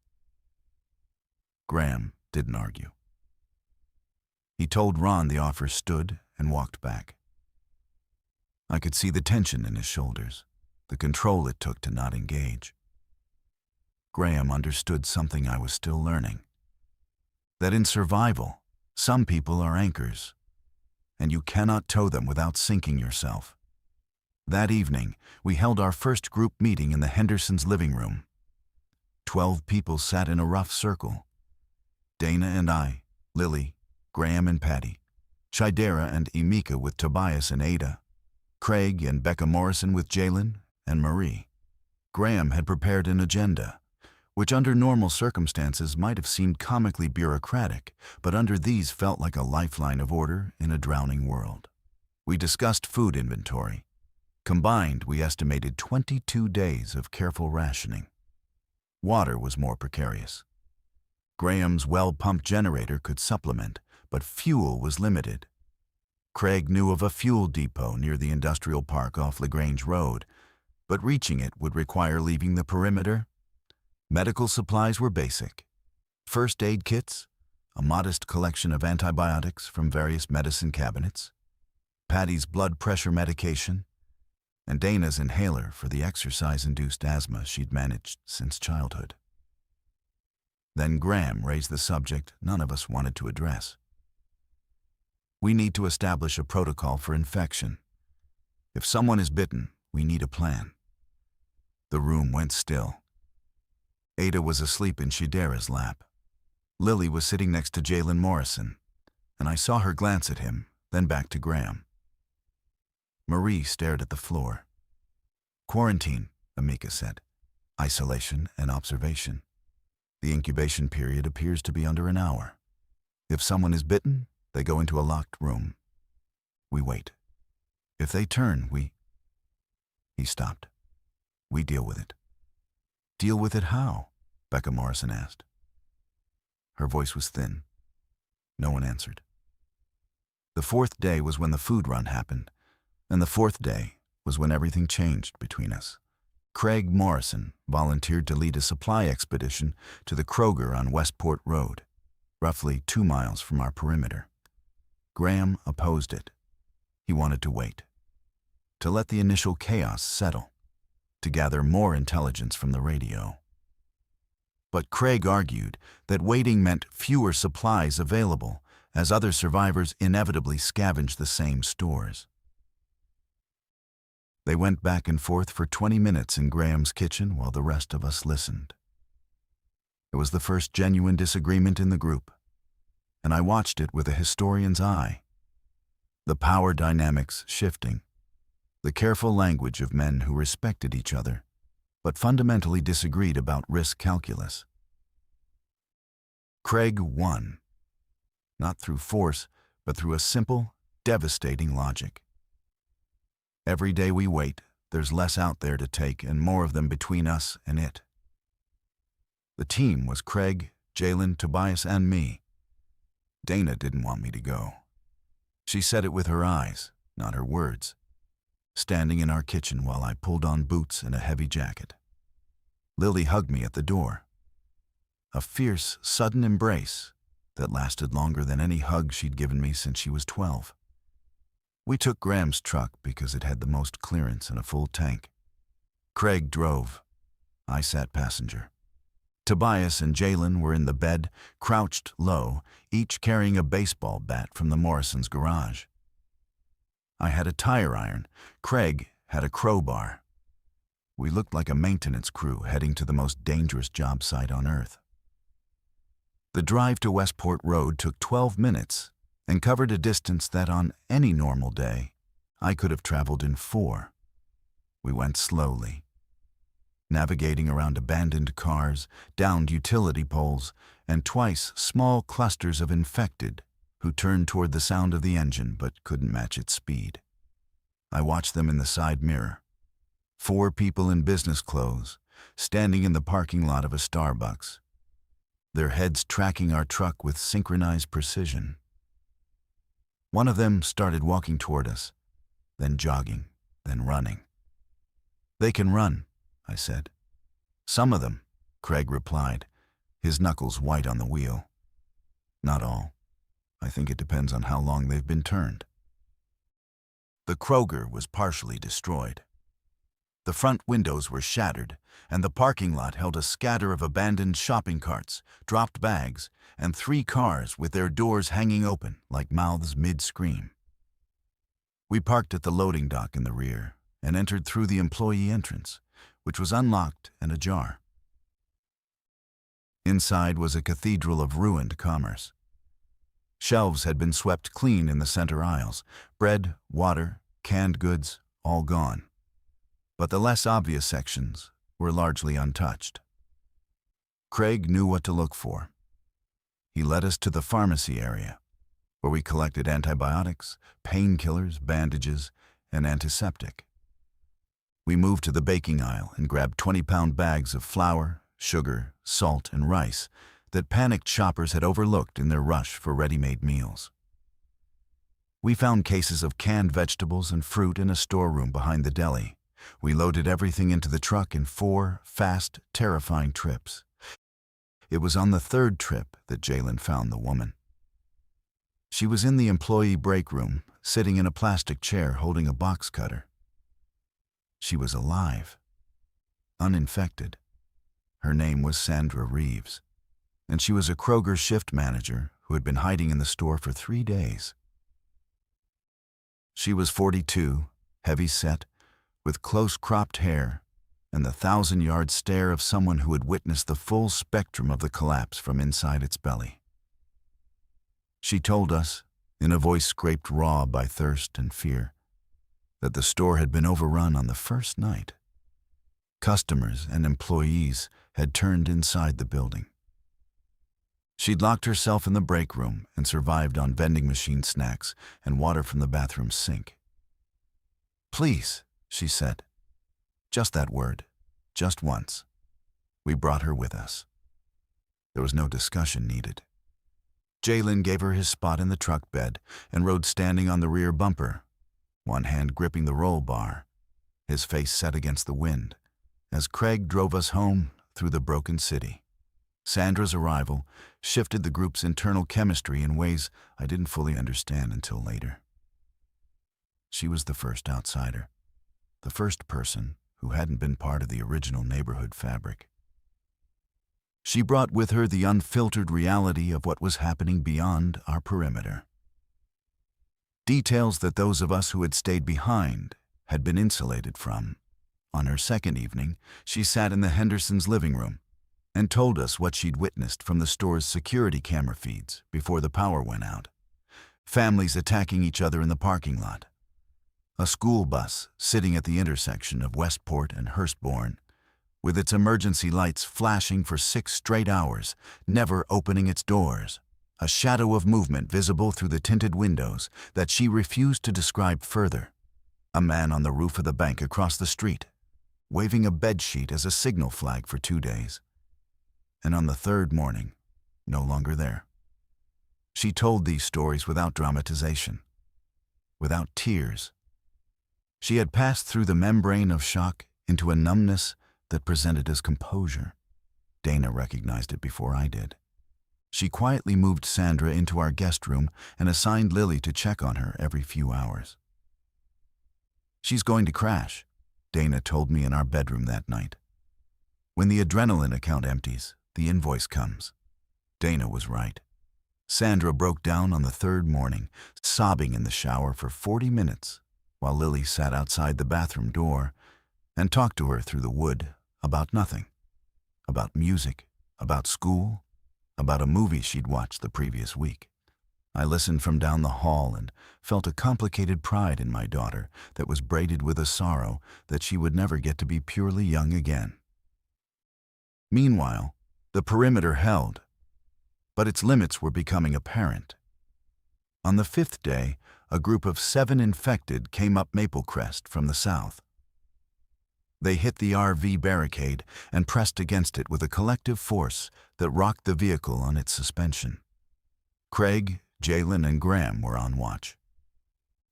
Graham didn't argue. He told Ron the offer stood and walked back. I could see the tension in his shoulders, the control it took to not engage. Graham understood something I was still learning. That in survival, some people are anchors, and you cannot tow them without sinking yourself. That evening, we held our first group meeting in the Hendersons' living room. 12 people sat in a rough circle. Dana and I, Lily, Graham and Patty, Chidera and Emika with Tobias and Ada, Craig and Becca Morrison with Jalen and Marie. Graham had prepared an agenda. which under normal circumstances might have seemed comically bureaucratic, but under these felt like a lifeline of order in a drowning world. We discussed food inventory. Combined, we estimated 22 days of careful rationing. Water was more precarious. Graham's well-pumped generator could supplement, but fuel was limited. Craig knew of a fuel depot near the industrial park off LaGrange Road, but reaching it would require leaving the perimeter. Medical supplies were basic. First aid kits, a modest collection of antibiotics from various medicine cabinets, Patty's blood pressure medication, and Dana's inhaler for the exercise-induced asthma she'd managed since childhood. Then Graham raised the subject none of us wanted to address. We need to establish a protocol for infection. If someone is bitten, we need a plan. The room went still. Ada was asleep in Shidera's lap. Lily was sitting next to Jalen Morrison, and I saw her glance at him, then back to Graham. Marie stared at the floor. Quarantine, Amika said. Isolation and observation. The incubation period appears to be under an hour. If someone is bitten, they go into a locked room. We wait. If they turn, He stopped. We deal with it. Deal with it how? Becca Morrison asked. Her voice was thin. No one answered. The fourth day was when the food run happened, and the fourth day was when everything changed between us. Craig Morrison volunteered to lead a supply expedition to the Kroger on Westport Road, roughly 2 miles from our perimeter. Graham opposed it. He wanted to wait, to let the initial chaos settle, to gather more intelligence from the radio. But Craig argued that waiting meant fewer supplies available, as other survivors inevitably scavenged the same stores. They went back and forth for 20 minutes in Graham's kitchen while the rest of us listened. It was the first genuine disagreement in the group, and I watched it with a historian's eye. The power dynamics shifting, the careful language of men who respected each other, but fundamentally disagreed about risk calculus. Craig won, not through force, but through a simple, devastating logic. Every day we wait, there's less out there to take and more of them between us and it. The team was Craig, Jalen, Tobias, and me. Dana didn't want me to go. She said it with her eyes, not her words, standing in our kitchen while I pulled on boots and a heavy jacket. Lily hugged me at the door. A fierce, sudden embrace that lasted longer than any hug she'd given me since she was 12. We took Graham's truck because it had the most clearance and a full tank. Craig drove. I sat passenger. Tobias and Jalen were in the bed, crouched low, each carrying a baseball bat from the Morrisons' garage. I had a tire iron. Craig had a crowbar. We looked like a maintenance crew heading to the most dangerous job site on Earth. The drive to Westport Road took 12 minutes and covered a distance that on any normal day I could have traveled in 4. We went slowly, navigating around abandoned cars, downed utility poles, and twice small clusters of infected who turned toward the sound of the engine but couldn't match its speed. I watched them in the side mirror. 4 people in business clothes, standing in the parking lot of a Starbucks, their heads tracking our truck with synchronized precision. One of them started walking toward us, then jogging, then running. They can run, I said. Some of them, Craig replied, his knuckles white on the wheel. Not all. I think it depends on how long they've been turned. The Kroger was partially destroyed. The front windows were shattered, and the parking lot held a scatter of abandoned shopping carts, dropped bags, and 3 cars with their doors hanging open like mouths mid-scream. We parked at the loading dock in the rear and entered through the employee entrance, which was unlocked and ajar. Inside was a cathedral of ruined commerce. Shelves had been swept clean in the center aisles, bread, water, canned goods, all gone. But the less obvious sections were largely untouched. Craig knew what to look for. He led us to the pharmacy area, where we collected antibiotics, painkillers, bandages, and antiseptic. We moved to the baking aisle and grabbed 20-pound bags of flour, sugar, salt, and rice that panicked shoppers had overlooked in their rush for ready-made meals. We found cases of canned vegetables and fruit in a storeroom behind the deli. We loaded everything into the truck in 4 fast, terrifying trips. It was on the 3rd trip that Jalen found the woman. She was in the employee break room, sitting in a plastic chair holding a box cutter. She was alive, uninfected. Her name was Sandra Reeves, and she was a Kroger shift manager who had been hiding in the store for 3 days. She was 42, heavy-set, with close-cropped hair and the 1,000-yard stare of someone who had witnessed the full spectrum of the collapse from inside its belly. She told us, in a voice scraped raw by thirst and fear, that the store had been overrun on the first night. Customers and employees had turned inside the building. She'd locked herself in the break room and survived on vending machine snacks and water from the bathroom sink. "Please," she said. Just that word, just once. We brought her with us. There was no discussion needed. Jalen gave her his spot in the truck bed and rode standing on the rear bumper, one hand gripping the roll bar, his face set against the wind, as Craig drove us home through the broken city. Sandra's arrival shifted the group's internal chemistry in ways I didn't fully understand until later. She was the first outsider, the first person who hadn't been part of the original neighborhood fabric. She brought with her the unfiltered reality of what was happening beyond our perimeter. Details that those of us who had stayed behind had been insulated from. On her second evening, she sat in the Hendersons' living room and told us what she'd witnessed from the store's security camera feeds before the power went out. Families attacking each other in the parking lot. A school bus sitting at the intersection of Westport and Hurstbourne, with its emergency lights flashing for 6 straight hours, never opening its doors. A shadow of movement visible through the tinted windows that she refused to describe further. A man on the roof of the bank across the street, waving a bedsheet as a signal flag for 2 days. And on the 3rd morning, no longer there. She told these stories without dramatization, without tears. She had passed through the membrane of shock into a numbness that presented as composure. Dana recognized it before I did. She quietly moved Sandra into our guest room and assigned Lily to check on her every few hours. "She's going to crash," Dana told me in our bedroom that night. "When the adrenaline account empties, the invoice comes." Dana was right. Sandra broke down on the 3rd morning, sobbing in the shower for 40 minutes, while Lily sat outside the bathroom door and talked to her through the wood about nothing. About music, about school, about a movie she'd watched the previous week. I listened from down the hall and felt a complicated pride in my daughter that was braided with a sorrow that she would never get to be purely young again. Meanwhile, the perimeter held, but its limits were becoming apparent. On the 5th day, a group of 7 infected came up Maple Crest from the south. They hit the RV barricade and pressed against it with a collective force that rocked the vehicle on its suspension. Craig, Jalen, and Graham were on watch.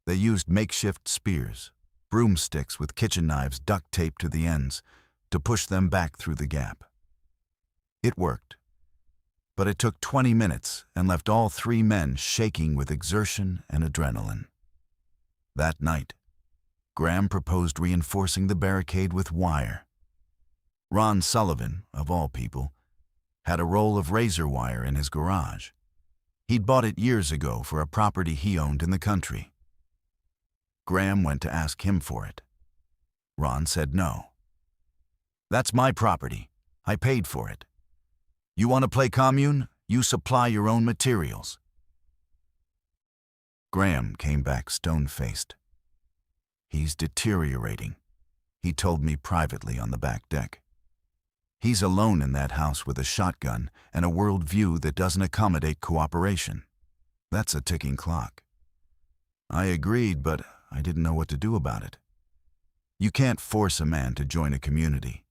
They used makeshift spears, broomsticks with kitchen knives duct taped to the ends, to push them back through the gap. It worked, but it took 20 minutes and left all 3 men shaking with exertion and adrenaline. That night, Graham proposed reinforcing the barricade with wire. Ron Sullivan, of all people, had a roll of razor wire in his garage. He'd bought it years ago for a property he owned in the country. Graham went to ask him for it. Ron said no. "That's my property. I paid for it. You want to play commune? You supply your own materials." Graham came back stone-faced. "He's deteriorating," he told me privately on the back deck. He's alone in that house with a shotgun and a worldview that doesn't accommodate cooperation. That's a ticking clock. I agreed, but I didn't know what to do about it. You can't force a man to join a community.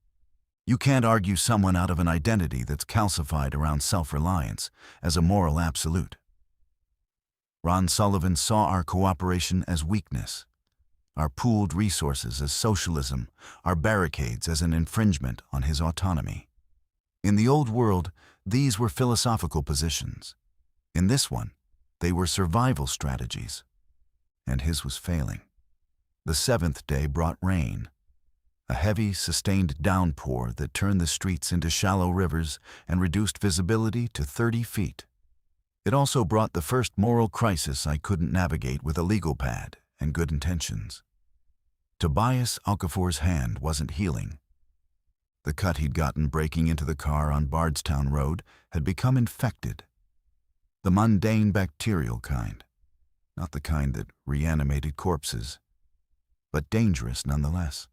You can't argue someone out of an identity that's calcified around self-reliance as a moral absolute. Ron Sullivan saw our cooperation as weakness, our pooled resources as socialism, our barricades as an infringement on his autonomy. In the old world, these were philosophical positions. In this one, they were survival strategies. And his was failing. The seventh day brought rain, a heavy, sustained downpour that turned the streets into shallow rivers and reduced visibility to 30 feet. It also brought the first moral crisis I couldn't navigate with a legal pad and good intentions. Tobias Okafor's hand wasn't healing. The cut he'd gotten breaking into the car on Bardstown Road had become infected. The mundane bacterial kind, not the kind that reanimated corpses, but dangerous nonetheless.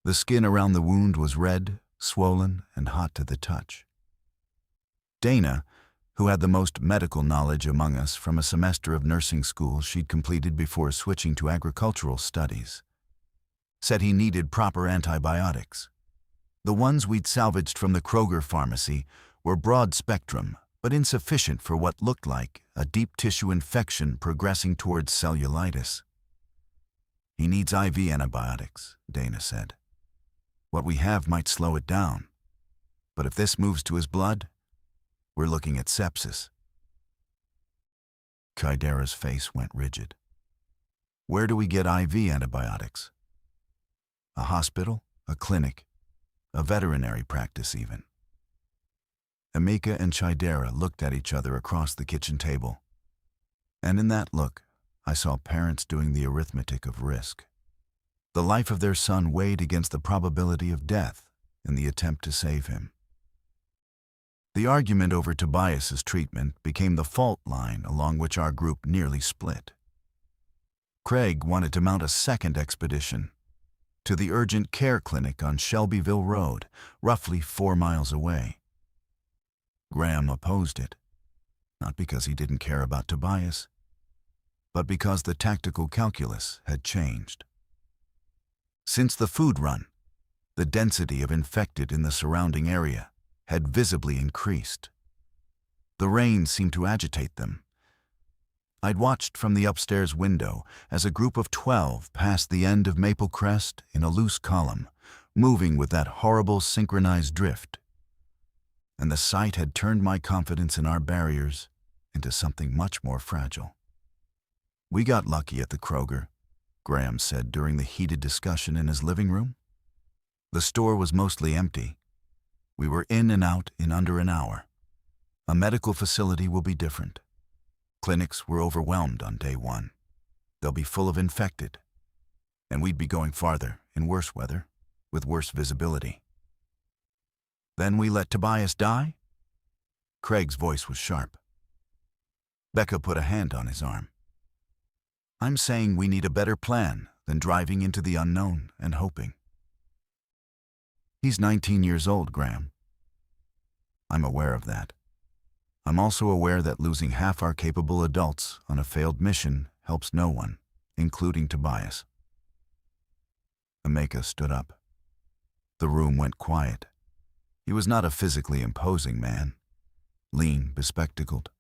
The skin around the wound was red, swollen, and hot to the touch. Dana, who had the most medical knowledge among us from a semester of nursing school she'd completed before switching to agricultural studies, said he needed proper antibiotics. The ones we'd salvaged from the Kroger pharmacy were broad spectrum, but insufficient for what looked like a deep tissue infection progressing towards cellulitis. He needs IV antibiotics, Dana said. What we have might slow it down, but if this moves to his blood, we're looking at sepsis. Kaidera's face went rigid. Where do we get IV antibiotics? A hospital? A clinic? A veterinary practice even? Emeka and Chidera looked at each other across the kitchen table. And in that look, I saw parents doing the arithmetic of risk. The life of their son weighed against the probability of death in the attempt to save him. The argument over Tobias's treatment became the fault line along which our group nearly split. Craig wanted to mount a second expedition to the urgent care clinic on Shelbyville Road, roughly 4 miles away. Graham opposed it, not because he didn't care about Tobias, but because the tactical calculus had changed. Since the food run, the density of infected in the surrounding area had visibly increased. The rain seemed to agitate them. I'd watched from the upstairs window as a group of 12 passed the end of Maple Crest in a loose column, moving with that horrible synchronized drift. And the sight had turned my confidence in our barriers into something much more fragile. We got lucky at the Kroger, Graham said during the heated discussion in his living room. The store was mostly empty. We were in and out in under an hour. A medical facility will be different. Clinics were overwhelmed on day one. They'll be full of infected. And we'd be going farther in worse weather, with worse visibility. Then we let Tobias die? Craig's voice was sharp. Becca put a hand on his arm. I'm saying we need a better plan than driving into the unknown and hoping. He's 19 years old, Graham. I'm aware of that. I'm also aware that losing half our capable adults on a failed mission helps no one, including Tobias. Emeka stood up. The room went quiet. He was not a physically imposing man, lean, bespectacled,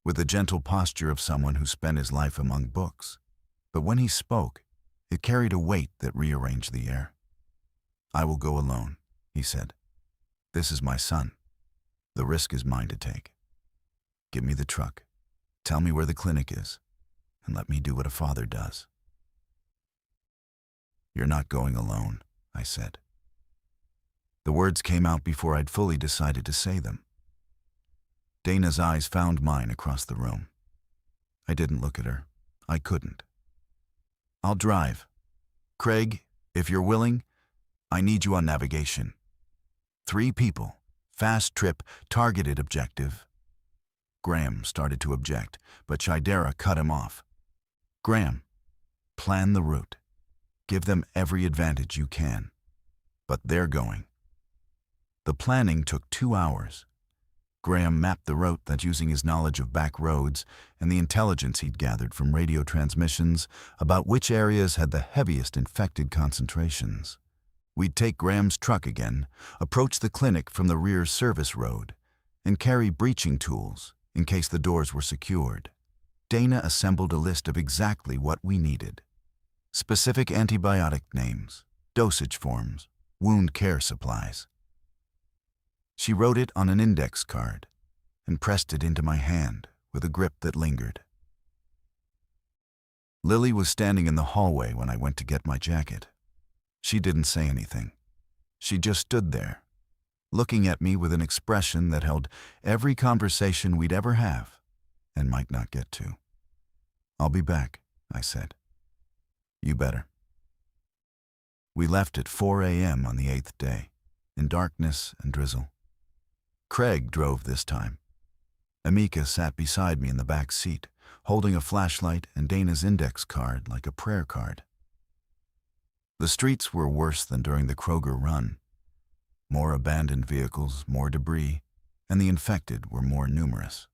with the gentle posture of someone who spent his life among books. But when he spoke, it carried a weight that rearranged the air. I will go alone, he said. This is my son. The risk is mine to take. Give me the truck. Tell me where the clinic is, and let me do what a father does. You're not going alone, I said. The words came out before I'd fully decided to say them. Dana's eyes found mine across the room. I didn't look at her. I couldn't. I'll drive. Craig, if you're willing, I need you on navigation. 3 people, fast trip, targeted objective. Graham started to object, but Chidera cut him off. Graham, plan the route. Give them every advantage you can. But they're going. The planning took 2 hours. Graham mapped the route that using his knowledge of back roads and the intelligence he'd gathered from radio transmissions about which areas had the heaviest infected concentrations. We'd take Graham's truck again, approach the clinic from the rear service road, and carry breaching tools in case the doors were secured. Dana assembled a list of exactly what we needed. Specific antibiotic names, dosage forms, wound care supplies. She wrote it on an index card and pressed it into my hand with a grip that lingered. Lily was standing in the hallway when I went to get my jacket. She didn't say anything. She just stood there, looking at me with an expression that held every conversation we'd ever have and might not get to. "I'll be back," I said. "You better." We left at 4 a.m. on the 8th day, in darkness and drizzle. Craig drove this time. Amika sat beside me in the back seat, holding a flashlight and Dana's index card like a prayer card. The streets were worse than during the Kroger run. More abandoned vehicles, more debris, and the infected were more numerous.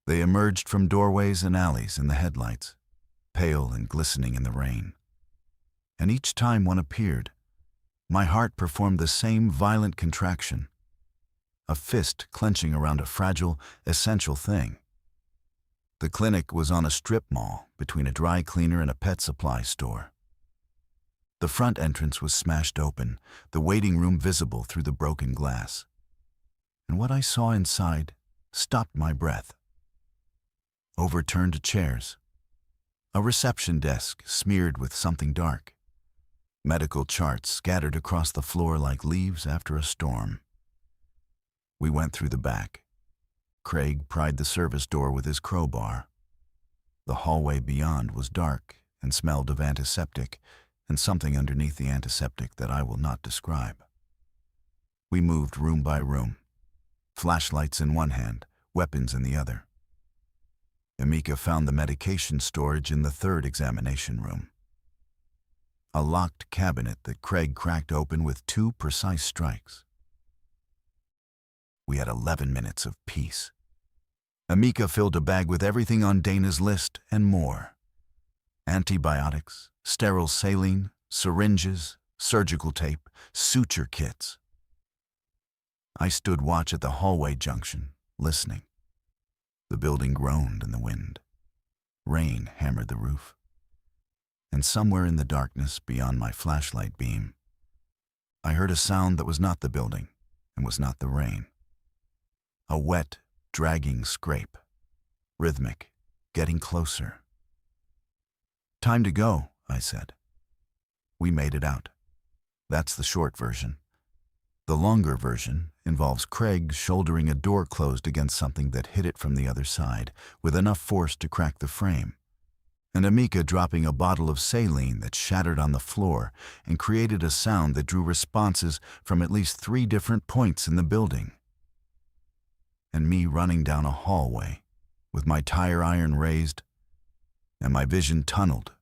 They emerged from doorways and alleys in the headlights, pale and glistening in the rain. And each time one appeared, my heart performed the same violent contraction, a fist clenching around a fragile, essential thing. The clinic was on a strip mall between a dry cleaner and a pet supply store. The front entrance was smashed open, the waiting room visible through the broken glass. And what I saw inside stopped my breath. Overturned chairs, a reception desk smeared with something dark, medical charts scattered across the floor like leaves after a storm. We went through the back. Craig pried the service door with his crowbar. The hallway beyond was dark and smelled of antiseptic and something underneath the antiseptic that I will not describe. We moved room by room, flashlights in one hand, weapons in the other. Amika found the medication storage in the third examination room. A locked cabinet that Craig cracked open with 2 precise strikes. We had 11 minutes of peace. Amika filled a bag with everything on Dana's list and more. Antibiotics, sterile saline, syringes, surgical tape, suture kits. I stood watch at the hallway junction, listening. The building groaned in the wind. Rain hammered the roof. And somewhere in the darkness beyond my flashlight beam, I heard a sound that was not the building and was not the rain. A wet, dragging scrape, rhythmic, getting closer. "Time to go," I said. We made it out. That's the short version. The longer version involves Craig shouldering a door closed against something that hit it from the other side with enough force to crack the frame, and Amika dropping a bottle of saline that shattered on the floor and created a sound that drew responses from at least 3 different points in the building. And me running down a hallway with my tire iron raised and my vision tunneled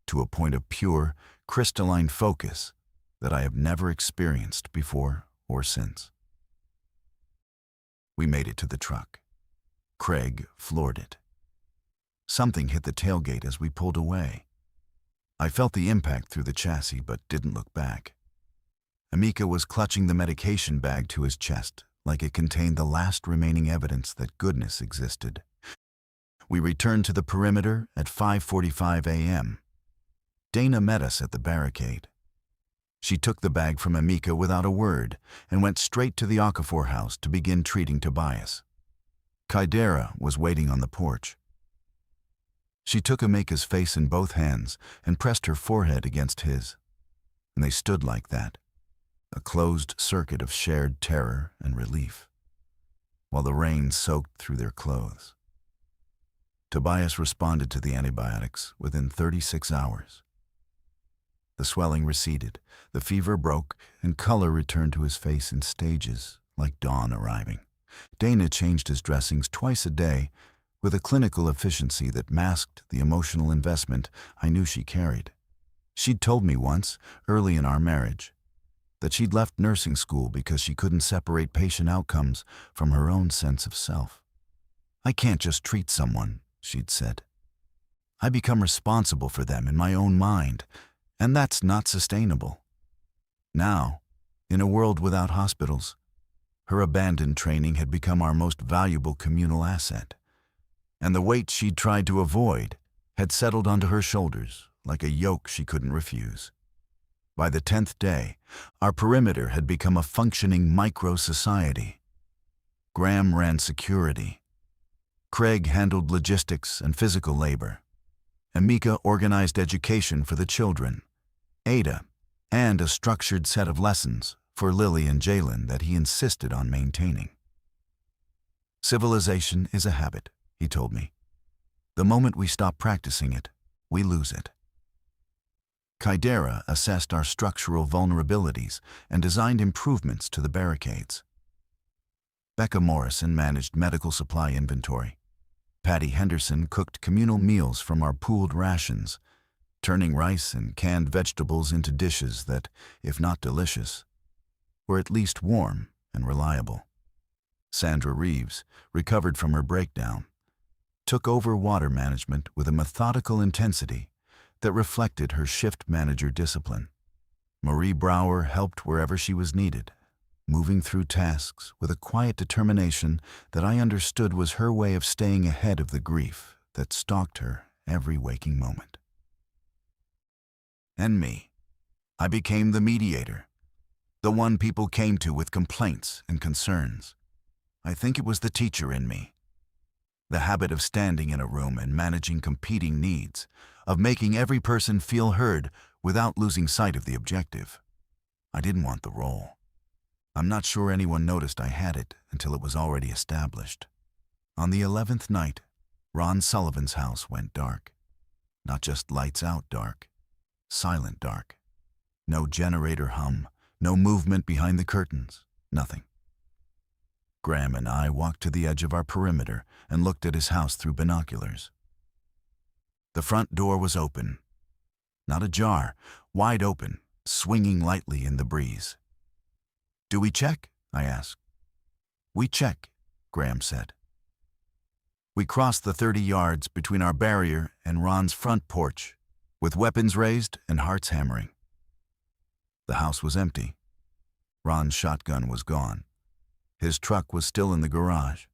to a point of pure, crystalline focus that I have never experienced before or since. We made it to the truck. Craig floored it. Something hit the tailgate as we pulled away. I felt the impact through the chassis but didn't look back. Amika was clutching the medication bag to his chest like it contained the last remaining evidence that goodness existed. We returned to the perimeter at 5:45 a.m. Dana met us at the barricade. She took the bag from Amika without a word and went straight to the Okafor house to begin treating Tobias. Kaidera was waiting on the porch. She took Amika's face in both hands and pressed her forehead against his, and they stood like that, a closed circuit of shared terror and relief, while the rain soaked through their clothes. Tobias responded to the antibiotics within 36 hours. The swelling receded, the fever broke, and color returned to his face in stages, like dawn arriving. Dana changed his dressings twice a day with a clinical efficiency that masked the emotional investment I knew she carried. She'd told me once, early in our marriage, that she'd left nursing school because she couldn't separate patient outcomes from her own sense of self. "I can't just treat someone," she'd said. "I become responsible for them in my own mind, and that's not sustainable." Now, in a world without hospitals, her abandoned training had become our most valuable communal asset, and the weight she'd tried to avoid had settled onto her shoulders like a yoke she couldn't refuse. By the 10th day, our perimeter had become a functioning micro-society. Graham ran security. Craig handled logistics and physical labor. Amika organized education for the children, Ada, and a structured set of lessons for Lily and Jalen that he insisted on maintaining. "Civilization is a habit," he told me. "The moment we stop practicing it, we lose it." Kaidera assessed our structural vulnerabilities and designed improvements to the barricades. Becca Morrison managed medical supply inventory. Patty Henderson cooked communal meals from our pooled rations, turning rice and canned vegetables into dishes that, if not delicious, were at least warm and reliable. Sandra Reeves, recovered from her breakdown, took over water management with a methodical intensity that reflected her shift manager discipline. Marie Brower helped wherever she was needed, moving through tasks with a quiet determination that I understood was her way of staying ahead of the grief that stalked her every waking moment. And me. I became the mediator, the one people came to with complaints and concerns. I think it was the teacher in me. The habit of standing in a room and managing competing needs, of making every person feel heard without losing sight of the objective. I didn't want the role. I'm not sure anyone noticed I had it until it was already established. On the 11th night, Ron Sullivan's house went dark. Not just lights out dark, silent dark. No generator hum, no movement behind the curtains, nothing. Graham and I walked to the edge of our perimeter and looked at his house through binoculars. The front door was open. Not ajar, wide open, swinging lightly in the breeze. "Do we check?" I asked. "We check," Graham said. We crossed the 30 yards between our barrier and Ron's front porch, with weapons raised and hearts hammering. The house was empty. Ron's shotgun was gone. His truck was still in the garage.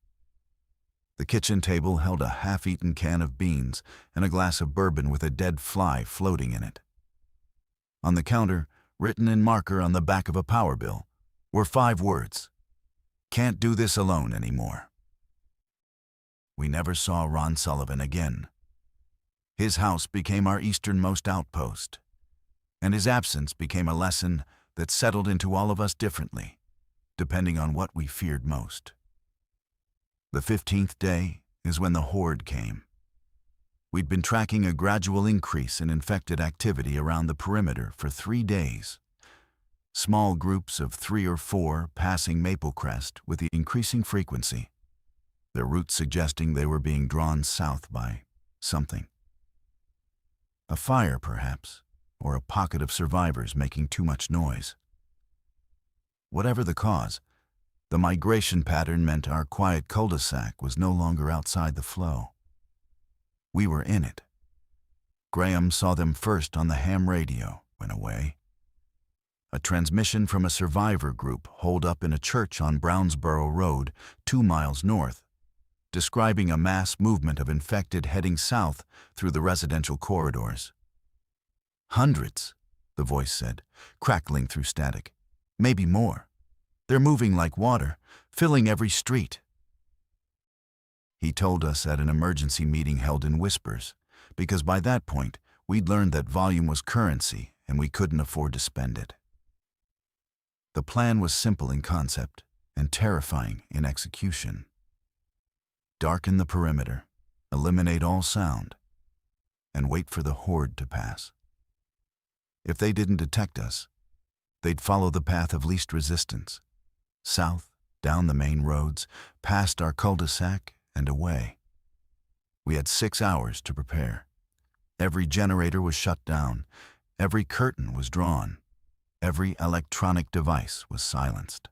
The kitchen table held a half-eaten can of beans and a glass of bourbon with a dead fly floating in it. On the counter, written in marker on the back of a power bill, were 5 words: "Can't do this alone anymore." We never saw Ron Sullivan again. His house became our easternmost outpost, and his absence became a lesson that settled into all of us differently, depending on what we feared most. The 15th day is when the horde came. We'd been tracking a gradual increase in infected activity around the perimeter for 3 days. Small groups of 3 or 4 passing Maple Crest with the increasing frequency, their routes suggesting they were being drawn south by something. A fire, perhaps, or a pocket of survivors making too much noise. Whatever the cause, the migration pattern meant our quiet cul-de-sac was no longer outside the flow. We were in it. Graham saw them first on the ham radio when away. A transmission from a survivor group holed up in a church on Brownsboro Road, 2 miles north, describing a mass movement of infected heading south through the residential corridors. "Hundreds," the voice said, crackling through static. "Maybe more. They're moving like water, filling every street." He told us at an emergency meeting held in whispers, because by that point we'd learned that volume was currency and we couldn't afford to spend it. The plan was simple in concept and terrifying in execution. Darken the perimeter, eliminate all sound, and wait for the horde to pass. If they didn't detect us, they'd follow the path of least resistance, south, down the main roads, past our cul-de-sac, and away. We had 6 hours to prepare. Every generator was shut down, every curtain was drawn, Every electronic device was silenced.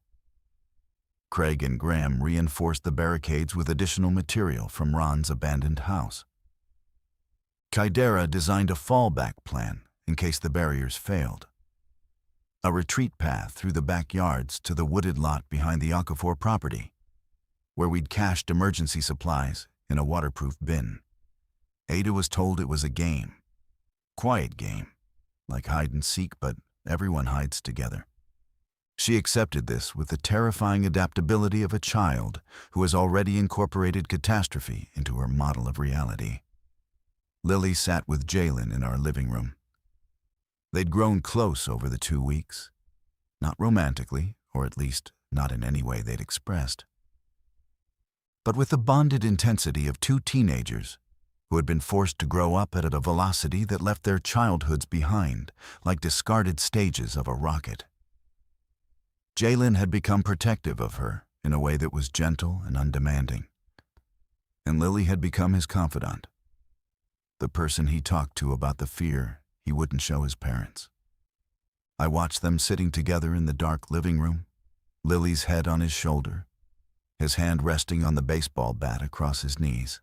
Craig and Graham reinforced the barricades with additional material from Ron's abandoned house. Kydera designed a fallback plan in case the barriers failed. A retreat path through the backyards to the wooded lot behind the Okafor property, where we'd cached emergency supplies in a waterproof bin. Ada was told it was a game. Quiet game, like hide and seek, but everyone hides together. She accepted this with the terrifying adaptability of a child who has already incorporated catastrophe into her model of reality. Lily sat with Jalen in our living room. They'd grown close over the 2 weeks. Not romantically, or at least not in any way they'd expressed, but with the bonded intensity of two teenagers who had been forced to grow up at a velocity that left their childhoods behind, like discarded stages of a rocket. Jalen had become protective of her in a way that was gentle and undemanding, and Lily had become his confidant, the person he talked to about the fear he wouldn't show his parents. I watched them sitting together in the dark living room, Lily's head on his shoulder, his hand resting on the baseball bat across his knees,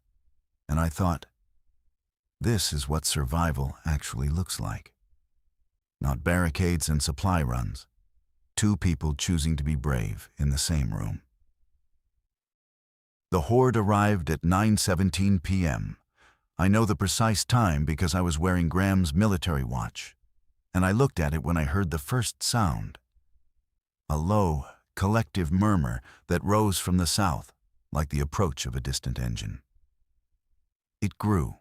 and I thought, this is what survival actually looks like. Not barricades and supply runs, two people choosing to be brave in the same room. The horde arrived at 9:17 p.m. I know the precise time because I was wearing Graham's military watch, and I looked at it when I heard the first sound. A low, collective murmur that rose from the south, like the approach of a distant engine. It grew.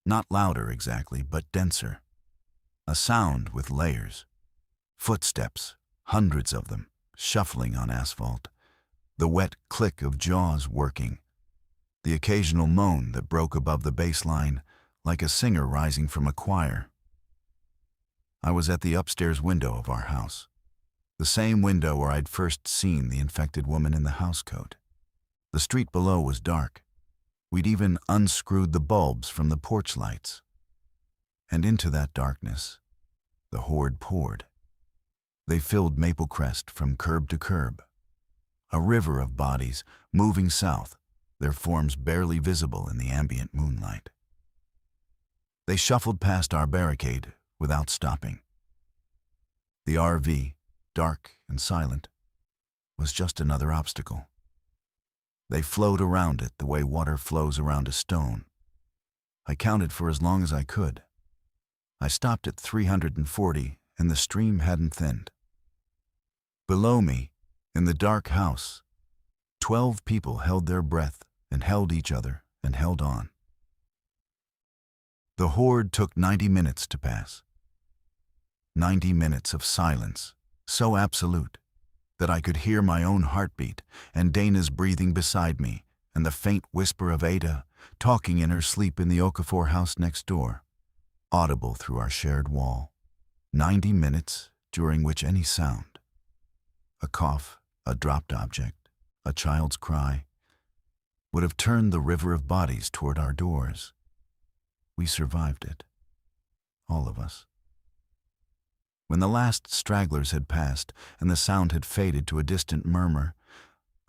Not louder exactly, but denser. A sound with layers. Footsteps, hundreds of them, shuffling on asphalt. The wet click of jaws working. The occasional moan that broke above the bass line, like a singer rising from a choir. I was at the upstairs window of our house, the same window where I'd first seen the infected woman in the housecoat. The street below was dark. We'd even unscrewed the bulbs from the porch lights. And into that darkness, the horde poured. They filled Maple Crest from curb to curb. A river of bodies moving south, their forms barely visible in the ambient moonlight. They shuffled past our barricade without stopping. The RV, dark and silent, was just another obstacle. They flowed around it the way water flows around a stone. I counted for as long as I could. I stopped at 340 and the stream hadn't thinned. Below me, in the dark house, 12 people held their breath and held each other and held on. The horde took 90 minutes to pass. 90 minutes of silence, so absolute that I could hear my own heartbeat and Dana's breathing beside me and the faint whisper of Ada talking in her sleep in the Okafor house next door, audible through our shared wall. 90 minutes during which any sound, a cough, a dropped object, a child's cry, would have turned the river of bodies toward our doors. We survived it, all of us. When the last stragglers had passed and the sound had faded to a distant murmur,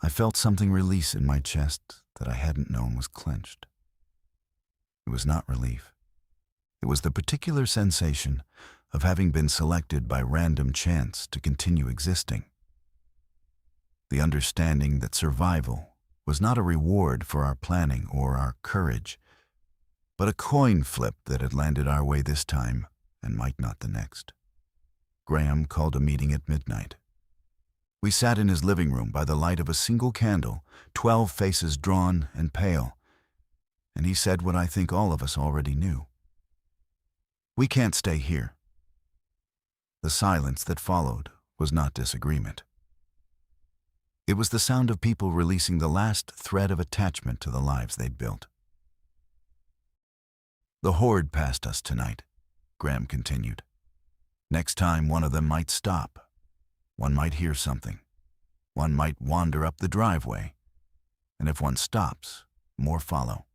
I felt something release in my chest that I hadn't known was clenched. It was not relief. It was the particular sensation of having been selected by random chance to continue existing. The understanding that survival was not a reward for our planning or our courage, but a coin flip that had landed our way this time and might not the next. Graham called a meeting at midnight. We sat in his living room by the light of a single candle, 12 faces drawn and pale, and he said what I think all of us already knew. We can't stay here. The silence that followed was not disagreement. It was the sound of people releasing the last thread of attachment to the lives they'd built. The horde passed us tonight, Graham continued. Next time one of them might stop. One might hear something. One might wander up the driveway. And if one stops, more follow.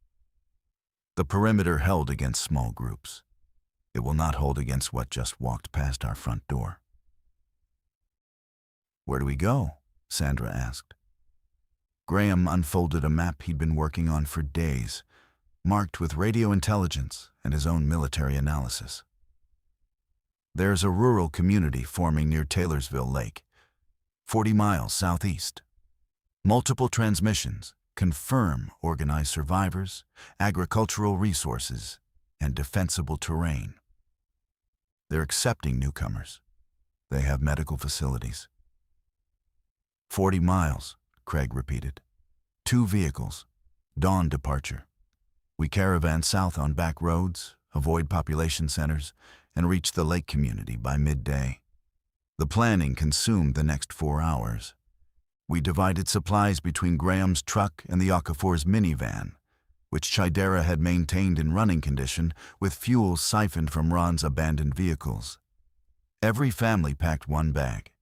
The perimeter held against small groups. It will not hold against what just walked past our front door. "Where do we go?" Sandra asked. Graham unfolded a map he'd been working on for days, marked with radio intelligence and his own military analysis. "There's a rural community forming near Taylorsville Lake, 40 miles southeast. Multiple transmissions confirm organized survivors, agricultural resources, and defensible terrain. They're accepting newcomers. They have medical facilities." 40 miles, Craig repeated. 2 vehicles, dawn departure. We caravan south on back roads, avoid population centers, and reach the lake community by midday. The planning consumed the next 4 hours. We divided supplies between Graham's truck and the Okafor's minivan, which Chidera had maintained in running condition with fuel siphoned from Ron's abandoned vehicles. Every family packed 1 bag.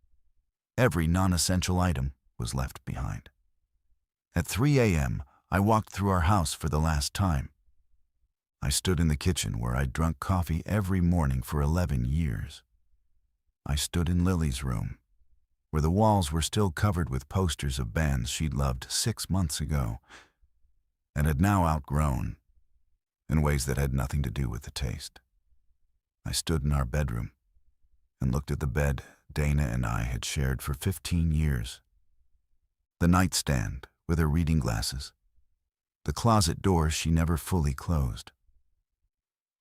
Every non-essential item was left behind. At 3 a.m., I walked through our house for the last time. I stood in the kitchen where I'd drunk coffee every morning for 11 years. I stood in Lily's room, where the walls were still covered with posters of bands she'd loved 6 months ago and had now outgrown in ways that had nothing to do with the taste. I stood in our bedroom and looked at the bed Dana and I had shared for 15 years. The nightstand with her reading glasses. The closet door she never fully closed.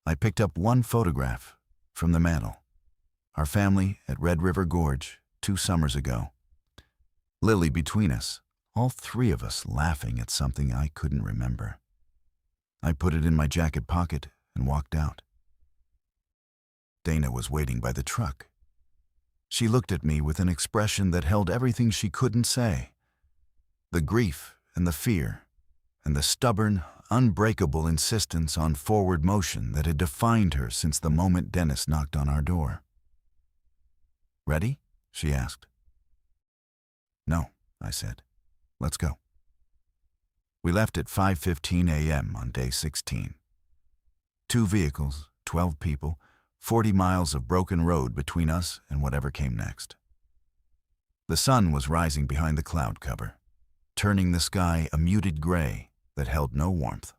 I picked up 1 photograph from the mantel. Our family at Red River Gorge 2 summers ago. Lily between us, all 3 of us laughing at something I couldn't remember. I put it in my jacket pocket and walked out. Dana was waiting by the truck. She looked at me with an expression that held everything she couldn't say. The grief and the fear, and the stubborn, unbreakable insistence on forward motion that had defined her since the moment Dennis knocked on our door. "Ready?" she asked. "No," I said. "Let's go." We left at 5:15 a.m. on day 16. 2 vehicles, 12 people, 40 miles of broken road between us and whatever came next. The sun was rising behind the cloud cover, turning the sky a muted gray that held no warmth.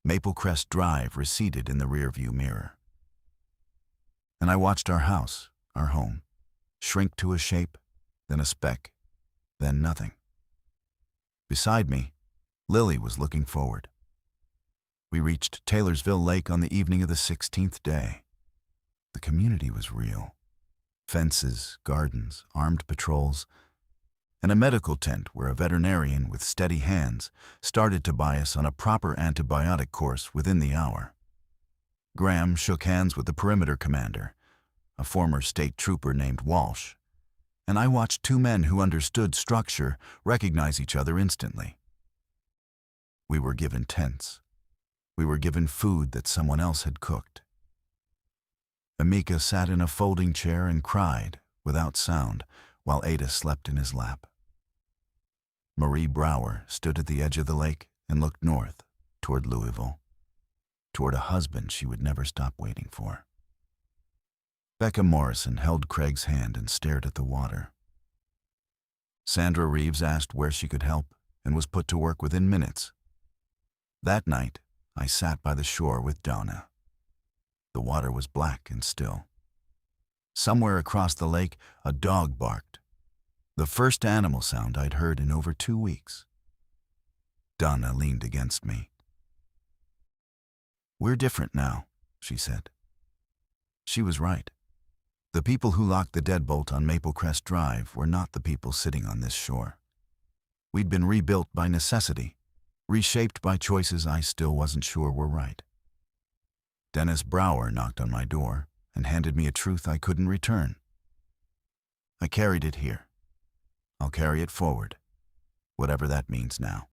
Maple Crest Drive receded in the rearview mirror. And I watched our house, our home, shrink to a shape, then a speck, then nothing. Beside me, Lily was looking forward. We reached Taylorsville Lake on the evening of the 16th day. The community was real. Fences, gardens, armed patrols, and a medical tent where a veterinarian with steady hands started to buy us on a proper antibiotic course within the hour. Graham shook hands with the perimeter commander, a former state trooper named Walsh, and I watched 2 men who understood structure recognize each other instantly. We were given tents. We were given food that someone else had cooked. Amika sat in a folding chair and cried, without sound, while Ada slept in his lap. Marie Brower stood at the edge of the lake and looked north, toward Louisville, toward a husband she would never stop waiting for. Becca Morrison held Craig's hand and stared at the water. Sandra Reeves asked where she could help and was put to work within minutes. That night, I sat by the shore with Donna. The water was black and still. Somewhere across the lake, a dog barked. The first animal sound I'd heard in over 2 weeks. Donna leaned against me. "We're different now," she said. She was right. The people who locked the deadbolt on Maple Crest Drive were not the people sitting on this shore. We'd been rebuilt by necessity, reshaped by choices I still wasn't sure were right. Dennis Brower knocked on my door and handed me a truth I couldn't return. I carried it here. I'll carry it forward, whatever that means now.